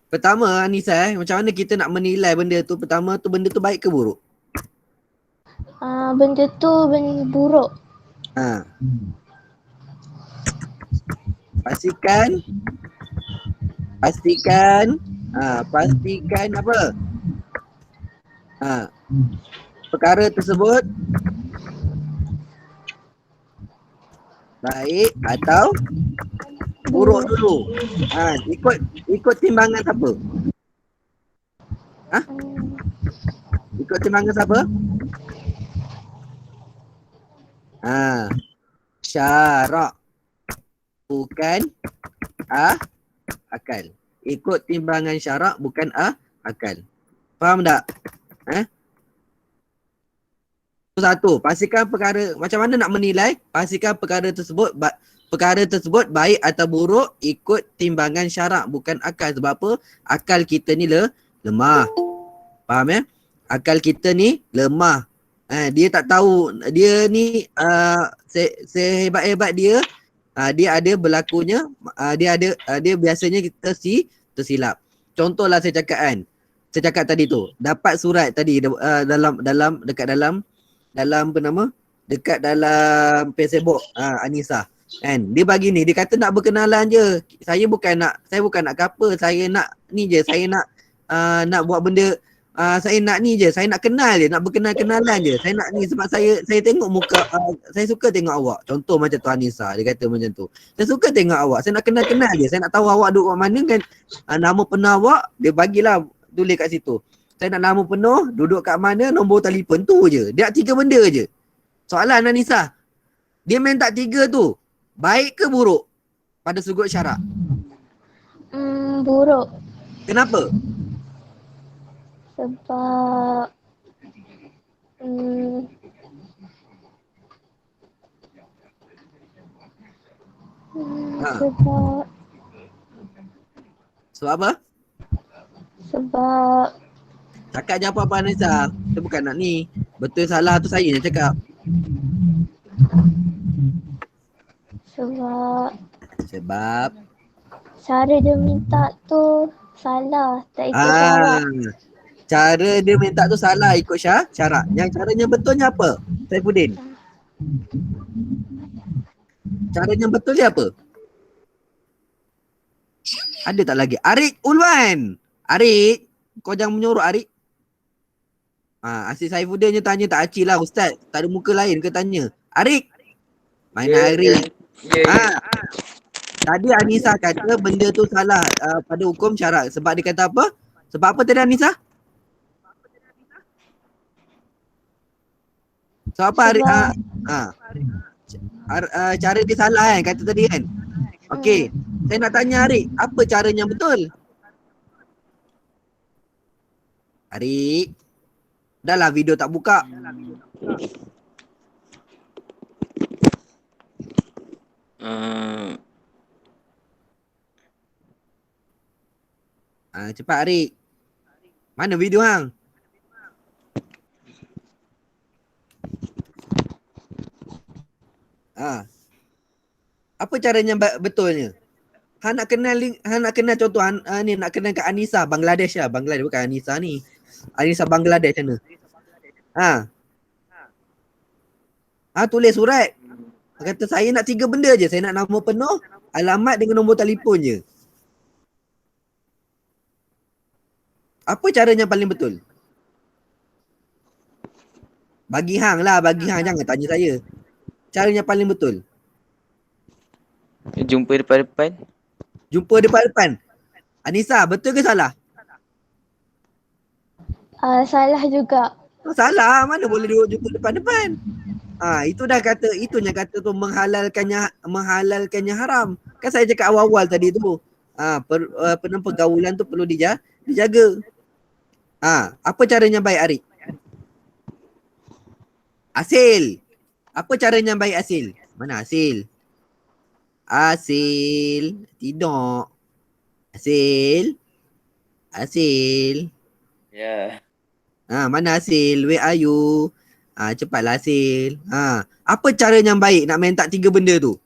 S1: Pertama Anissa, macam mana kita nak menilai benda tu? Pertama tu benda tu baik ke buruk?
S3: Benda tu benda buruk.
S1: Pastikan apa? Perkara tersebut baik atau buruk dulu. Ikut timbangan siapa? Ikut timbangan siapa? Syarak. Bukan akal. Ikut timbangan syarak bukan akal. Faham tak? Satu, pastikan perkara, macam mana nak menilai? Pastikan perkara tersebut baik atau buruk ikut timbangan syarak bukan akal. Sebab apa? Akal kita ni lemah. Faham ya? Akal kita ni lemah. Dia tak tahu, dia ni sehebat-hebat dia, dia ada berlakunya, dia biasanya tersilap. Contohlah saya cakap tadi tu, dapat surat tadi dekat dalam Facebook Anissa. Kan? Dia bagi ni, dia kata nak berkenalan je. Saya bukan nak apa, saya nak ni je, saya nak buat benda, saya nak ni je, saya nak kenal je, nak berkenalan je. Saya nak ni sebab saya tengok muka, saya suka tengok awak. Contoh macam tu Anissa, dia kata macam tu. Saya suka tengok awak, saya nak kenal je, saya nak tahu awak duduk kat mana kan. Nama penuh awak, dia bagilah tulis kat situ. Saya nak nama penuh, duduk kat mana, nombor telefon tu je. Dia nak 3 benda je. Soalan Anissa, dia main tak 3 tu, baik ke buruk pada sudut syarak?
S3: Buruk.
S1: Kenapa?
S3: Sebab Sebab apa? Sebab
S1: cakap je apa-apa Anissa. Kita bukan nak ni. Betul salah tu saya yang cakap. Sebab
S3: cara dia minta tu salah, tak ikut syarat.
S1: Cara dia minta tu salah ikut syarat. Yang caranya betulnya apa? Saifuddin. Caranya betulnya apa? Ada tak lagi? Arik Ulwan. Arik, kau jangan menyuruh Arik. Asyik Saifuddin je tanya tak acil lah Ustaz. Tak ada muka lain ke tanya? Arik. Mana Arik? Tadi Anisa kata benda tu salah pada hukum syarak. Sebab dia kata apa? Sebab apa tadi Anisa? Sebab apa Arif? Cara dia salah kan kata tadi kan? Okey. Saya nak tanya Arif, apa caranya yang betul? Arif. Dah lah video tak buka. Cepat Arif. Mana video hang? Apa caranya betulnya? Hang nak kenal contoh ni nak kenal kat Anisa Bangladesh lah. Bangladesh bukan Anisa ni. Anisa Bangladesh sana. Tulis surat. Kata saya nak 3 benda je. Saya nak nama penuh, alamat dengan nombor telefon je. Apa caranya paling betul? Bagi hang lah, jangan tanya saya. Caranya paling betul.
S4: Jumpa depan-depan.
S1: Jumpa depan-depan. Anisa, betul ke salah?
S3: Salah juga.
S1: Salah, mana boleh jumpa depan-depan? Itu dah kata, itunya kata tu menghalalkannya haram. Kan saya cakap awal-awal tadi tu. Pergaulan tu perlu dijaga. Apa caranya baik Arif? Asil. Apa caranya baik Asil? Mana Asil? Asil. Tidak. Asil.
S4: Ya.
S1: Mana Asil? Where are you? Cepatlah Asil. Apa cara yang baik nak minta 3 benda tu?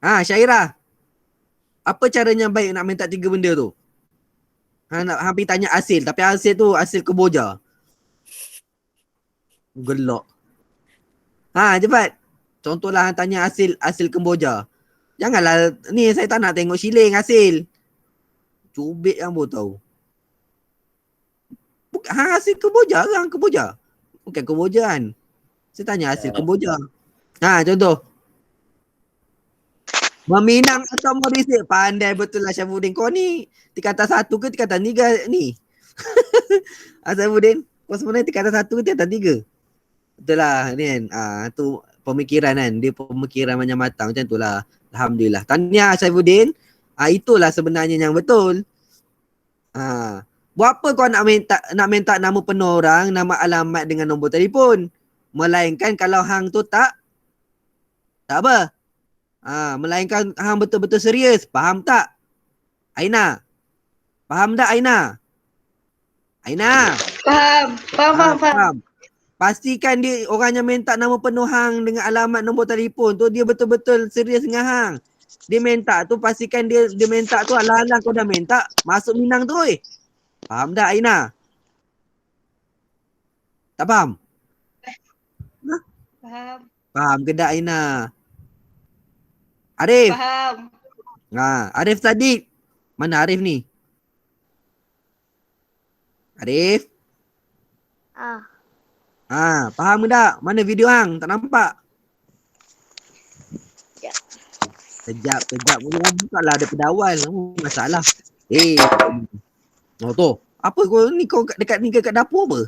S1: Syairah. Apa caranya baik nak minta 3 benda tu? Nak hampir tanya Asil, tapi Asil tu Asil Kemboja. Gelak. Cepat. Contohlah tanya Asil Kemboja. Janganlah ni saya tak nak tengok shilling Asil. Cubit yang boleh tahu. Asil Kemboja ke Kemboja? Bukan Kemboja kan. Saya tanya Asil Kemboja. Contoh. Meminang atau merisik? Pandai betul lah Syafuddin. Kau ni tingkatan 1 ke tingkatan 3 ni? Syafuddin, kau sebenarnya tingkatan 1 ke tingkatan 3? Betul lah ni kan. Tu pemikiran kan. Dia pemikiran macam matang macam tu lah. Alhamdulillah. Tahniah Syafuddin. Itulah sebenarnya yang betul. Buat apa kau nak minta nama penuh orang, nama alamat dengan nombor telefon? Melainkan kalau hang tu tak apa? Melainkan hang betul-betul serius. Faham tak? Aina. Faham tak Aina? Faham. Pastikan dia orang yang minta nama penuh hang dengan alamat nombor telefon tu dia betul-betul serius dengan hang. Dia minta tu pastikan dia minta tu alang-alang kau dah minta masuk minang tu. Faham tak Aina? Tak faham?
S2: Faham.
S1: Faham ke tak Aina? Arif.
S2: Faham.
S1: Arif Sadiq. Mana Arif ni? Arif. Faham ke tak? Mana video hang? Tak nampak. Kejap. Buka lah daripada awal. Masalah. Tu. Apa kau ni kau dekat ni kat dapur apa?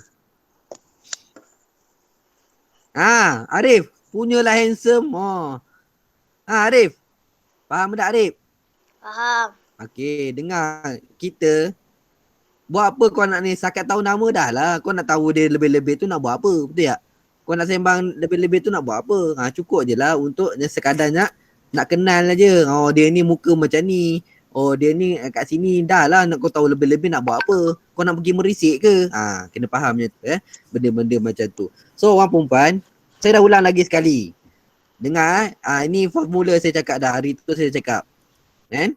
S1: Arif. Punyalah handsome. Arif. Faham tak Arif?
S2: Faham.
S1: Okey, dengar. Kita buat apa kau nak ni? Sakat tahu nama dah lah. Kau nak tahu dia lebih-lebih tu nak buat apa? Betul tak? Kau nak sembang lebih-lebih tu nak buat apa? Cukup je lah untuk sekadar nak kenal aja. Dia ni muka macam ni. Dia ni kat sini. Dah lah nak kau tahu lebih-lebih nak buat apa? Kau nak pergi merisik ke? Kena faham macam tu benda-benda macam tu. So orang perempuan, saya dah ulang lagi sekali. Dengar ini formula saya cakap dah. Hari tu saya cakap. Kan?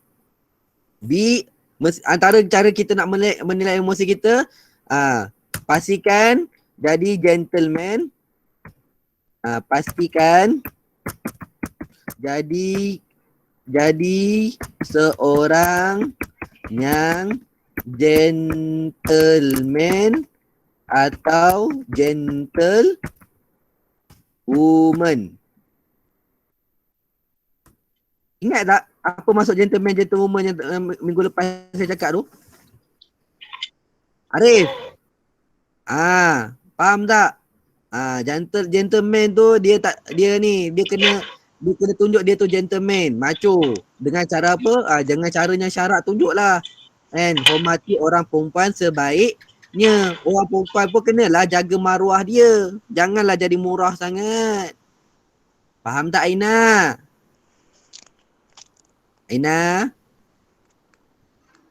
S1: Antara cara kita nak menilai emosi kita, pastikan jadi gentleman. Pastikan jadi seorang Yang gentleman atau gentlewoman. Ingat tak apa maksud gentleman, gentlewoman yang minggu lepas saya cakap tu? Arif. Faham tak? Gentleman tu dia kena tunjuk dia tu gentleman, macho. Dengan cara apa? Dengan caranya syarat tunjuklah. Kan, hormati orang perempuan sebaiknya. Orang perempuan pun kenalah jaga maruah dia. Janganlah jadi murah sangat. Faham tak Aina? Aina?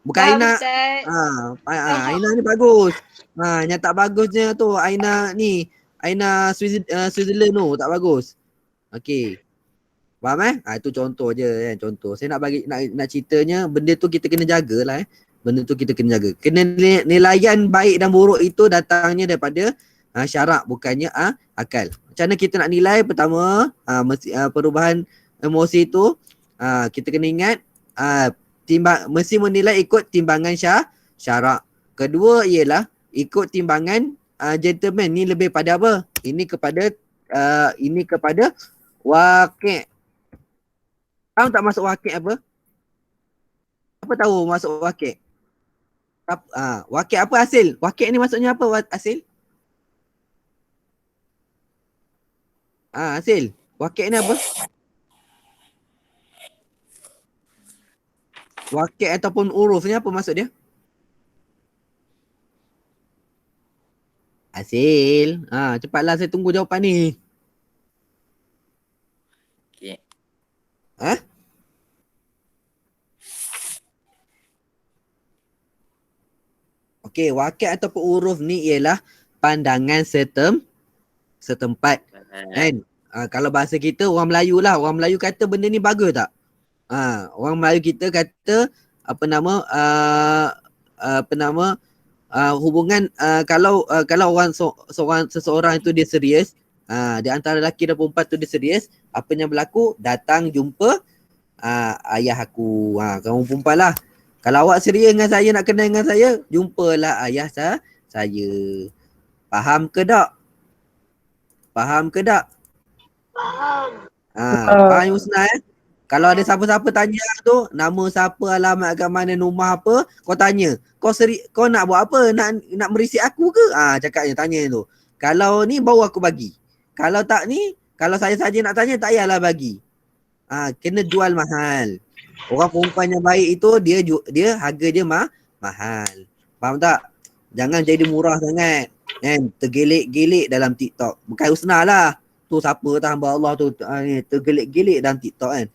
S1: Bukan
S2: Faham,
S1: Aina.
S2: Ustaz.
S1: Aina ni bagus. Yang tak bagusnya tu Aina ni. Aina Switzerland tu tak bagus. Okey. Faham itu contoh je kan, contoh. Saya nak ceritanya benda tu kita kena jagalah Benda tu kita kena jaga. Kena nilaian baik dan buruk itu datangnya daripada syarak, bukannya akal. Macam mana kita nak nilai? Pertama, perubahan emosi tu kita kena ingat mesti menilai ikut timbangan syarak. Kedua ialah ikut timbangan gentleman. Ni lebih pada apa? Ini kepada waqi'. Faham tak masuk waqi' apa? Apa tahu masuk waqi'? Waqi' apa hasil? Waqi' ni maksudnya apa hasil? Hasil. Waqi' ni apa? Waqi' ataupun uruf ni apa maksud dia? Hasil. Cepatlah, saya tunggu jawapan ni.
S4: Okay.
S1: Okey, waqi' ataupun uruf ni ialah pandangan setempat. Kan? Kalau bahasa kita orang Melayu lah. Orang Melayu kata benda ni bagus tak? Orang Melayu kita kata hubungan kalau orang seseorang itu dia serius, di antara lelaki dan perempuan tu dia serius, apa yang berlaku? Datang jumpa ayah aku. Kamu perempuan lah. Kalau awak serius dengan saya, nak kenal dengan saya, jumpalah ayah saya. Faham ke tak? Faham. Faham Husna Kalau ada siapa-siapa tanya tu, nama siapa, alamat kat mana, rumah apa, kau tanya. Kau nak buat apa? Nak merisik aku ke? Cakapnya tanya tu. Kalau ni baru aku bagi. Kalau tak ni, kalau saya saja nak tanya, tak payahlah bagi. Kena jual mahal. Orang perempuan yang baik itu dia harga dia mahal. Faham tak? Jangan jadi murah sangat. Kan? Tergelik-gelik dalam TikTok. Bukan Husna lah. Tu siapa tak hamba Allah tu tergelik-gelik dalam TikTok kan.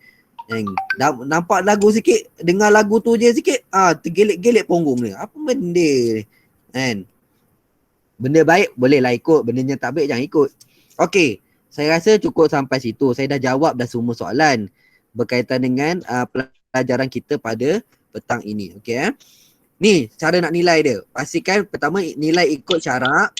S1: Nampak lagu sikit, dengar lagu tu je sikit, tergelik-gelik punggung dia. Apa benda ni? Kan? Benda baik bolehlah ikut, benda yang tak baik jangan ikut. Okey, saya rasa cukup sampai situ. Saya dah jawab dah semua soalan berkaitan dengan pelajaran kita pada petang ini. Okey Ni cara nak nilai dia. Pastikan pertama nilai ikut syarak.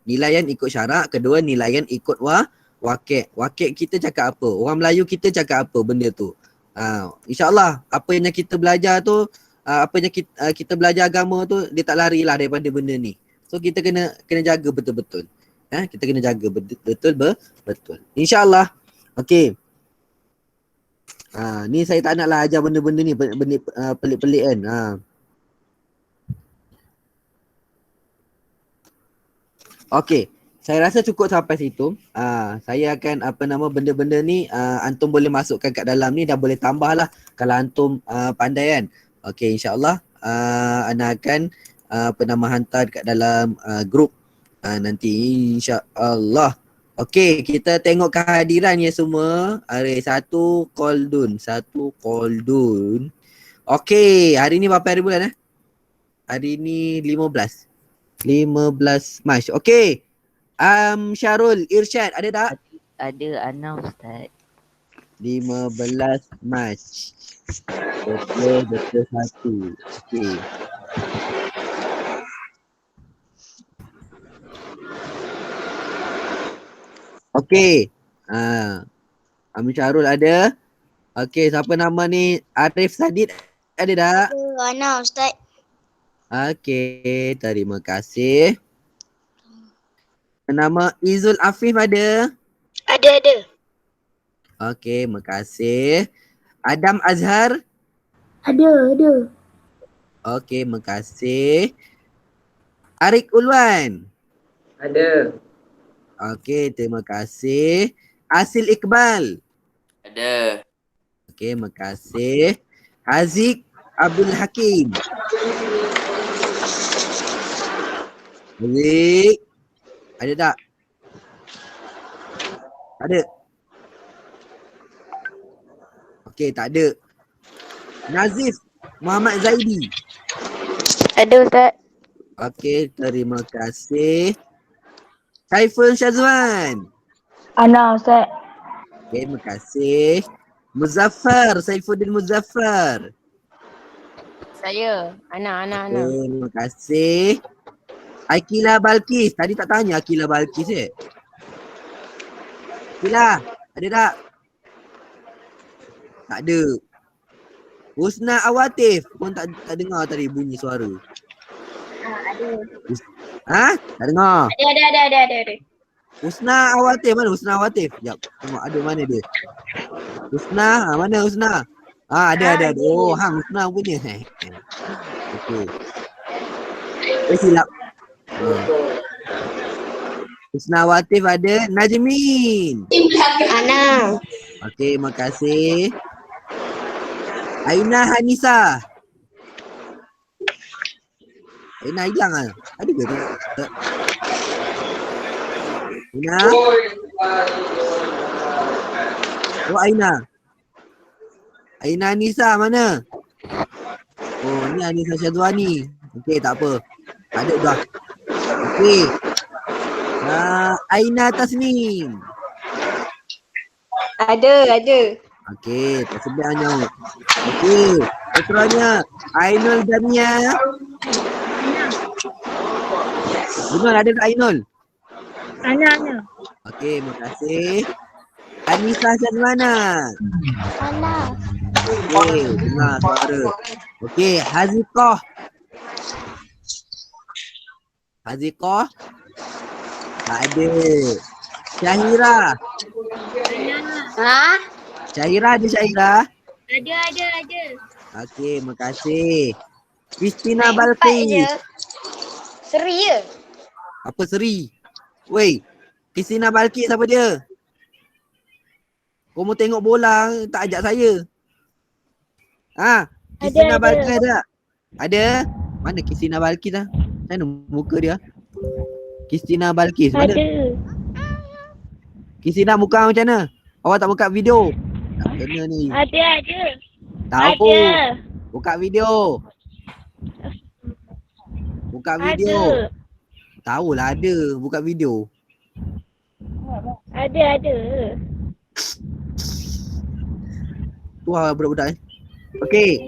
S1: Nilaian ikut syarak. Kedua nilaian ikut waqi'. Waqi' kita cakap apa? Orang Melayu kita cakap apa benda tu? InsyaAllah apa yang kita belajar tu, apa yang kita belajar agama tu, dia tak larilah daripada benda ni. So kita kena jaga betul-betul. Kita kena jaga betul-betul. InsyaAllah. Okey. Ni saya tak naklah ajar benda-benda ni, benda pelik-pelik kan. Okey. Saya rasa cukup sampai situ. Saya akan benda-benda ni antum boleh masukkan kat dalam ni dan boleh tambah lah kalau antum pandai kan. Okey, insyaAllah Ana akan hantar kat dalam grup nanti insyaAllah. Okey, kita tengok kehadiran ya semua. Satu Koldun. Okey, hari ni berapa hari bulan Hari ni 15 Mac. Okey. Syarul Irsyad ada tak?
S5: Ada Ana Ustaz.
S1: 15 Mac. Betul satu. Okey. Okey. Syarul ada. Okey, siapa nama ni? Arif Sadid ada tak?
S2: Ana Ustaz.
S1: Okey, terima kasih. Nama Izul Afif ada?
S2: Ada.
S1: Okey, makasih. Adam Azhar?
S3: Ada.
S1: Okey, makasih. Arik Ulwan?
S4: Ada.
S1: Okey, terima kasih. Asil Iqbal?
S4: Ada.
S1: Okey, makasih. Haziq Abdul Hakim? Haziq? Ada tak? Ada? Okey, tak ada. Nazif Muhammad Zaidi?
S2: Ada Ustaz.
S1: Okey, terima kasih. Saiful Syazwan?
S3: Ana Ustaz.
S1: Okey, terima kasih. Muzaffar, Saifuddin Muzaffar?
S6: Saya. Ana.
S1: Okey, terima kasih. Akila Balkis. Tadi tak tanya Akila Balkis Akila, ada tak? Tak ada. Husna Awatif pun tak dengar tadi bunyi suara.
S2: Ada.
S1: Ha? Tak dengar.
S2: Ada.
S1: Husna Awatif, mana Husna Awatif? Sekejap, tengok ada mana dia. Husna, mana Husna? Ada. Oh, hang Husna punya. Okey. Silap. Husna Awatif ada. Najmin?
S2: Ana.
S1: Okey, makasih. Aina Hanisa? Aina hilang ah. Ada ke tak? Aina? Oh, Aina. Aina Hanisa mana? Oh, ni Anissa Syazwani. Okey, tak apa. Tak ada dah. Okey. Aina Tasnim?
S2: Ada.
S1: Okey, tersedia nyawa. Okey, seterusnya Ainul Jamia. Ainul ada tak Ainul?
S3: Ana.
S1: Okey, makasih. Anissa Syazwana?
S3: Ana.
S1: Okey, dengar suara. Okey, Haziqah? Tak ada. Syahira?
S2: Ha?
S1: Syahira ada Syahira?
S3: Ada.
S1: Okey, makasih. Christina Balqis?
S2: Seri je.
S1: Apa Seri? Wei, Christina Balqis siapa dia? Kau mau tengok bola tak ajak saya? Christina
S3: Ada.
S1: Balqis ada? Ada? Mana Christina Balqis lah? Mana muka dia? Christina Balqis mana?
S3: Ada.
S1: Christina muka macam mana? Awak tak buka video? Tak kena ni.
S3: Ada.
S1: Tahu. Buka video. Tahulah ada. Buka video.
S3: Ada.
S1: Wah, budak-budak Okey.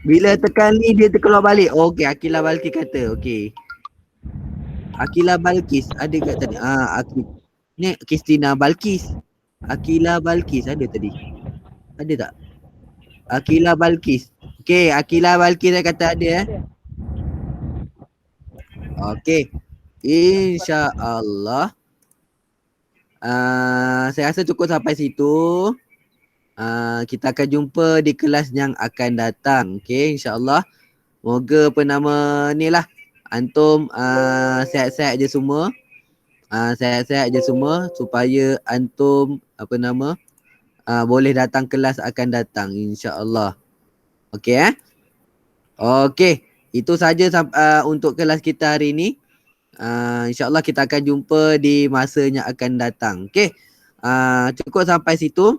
S1: Bila tekan ni dia terkeluar balik. Okey, Akila Balkis kata. Okey. Akila Balkis ada kat tadi. Ni Christina Balkis. Akila Balkis ada tadi. Ada tak? Akila Balkis. Okey, Akila Balkis dia kata ada Okey. InsyaAllah. Saya rasa cukup sampai situ. Kita akan jumpa di kelas yang akan datang. Okey, insyaAllah. Moga ni lah. Antum sihat-sihat je semua. Sihat-sihat je semua supaya antum boleh datang kelas akan datang insya-Allah. Okey Okey, itu saja untuk kelas kita hari ini. InsyaAllah kita akan jumpa di masa yang akan datang. Okey. Cukup sampai situ.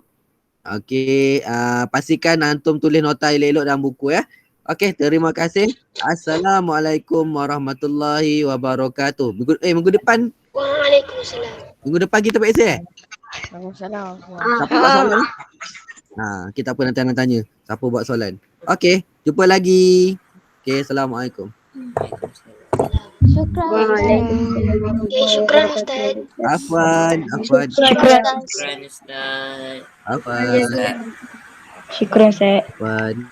S1: Okey, pastikan antum tulis nota elok-elok dalam buku ya. Okey, terima kasih. Assalamualaikum warahmatullahi wabarakatuh. Minggu depan.
S2: Waalaikumsalam.
S1: Minggu depan kita PSA
S6: Waalaikumsalam.
S1: Siapa buat soalan? Kita apa nanti akan tanya. Siapa buat soalan? Okey, jumpa lagi. Okey, Assalamualaikum.
S2: Syukran Ustaz.
S1: Afwan.
S6: Syukran Ustaz.
S1: Afwan.
S3: Syukran Ustaz.
S1: Afwan.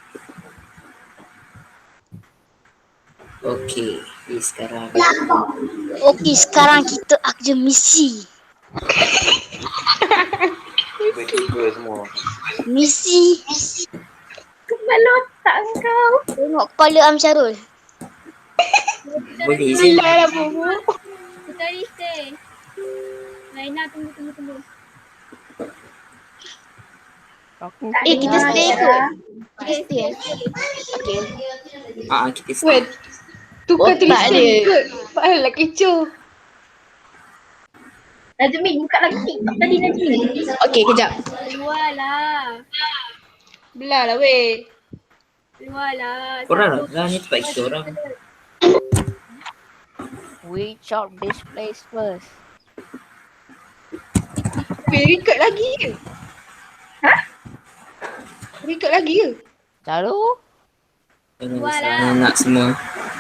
S4: Okey. Jadi sekarang
S2: Okey, sekarang kita kerja misi.
S4: bertiga semua.
S2: Misi.
S3: Kepala otak kau.
S2: Tengok kepala Amsyarul.
S4: Boleh je.
S3: Dah bubu.
S7: Kita stay. Laina tunggu.
S2: Kita stay kot. Kita stay. Okey.
S4: Kita start.
S3: Tukar
S2: Otak
S3: tulisan
S2: dia.
S3: kot. Alah kecoh.
S7: Najmi buka lagi TikTok tadi Najmi.
S2: Okey, kejap.
S7: Keluar lah.
S3: Belah lah weh.
S7: Keluar lah.
S4: Korang lah ni tempat kita orang.
S5: We chop this place first.
S3: Weh, record lagi ke? Ha? Record lagi ke?
S5: Lalu,
S4: Jangan
S7: Keluar
S4: risau
S7: lah.
S4: anak semua.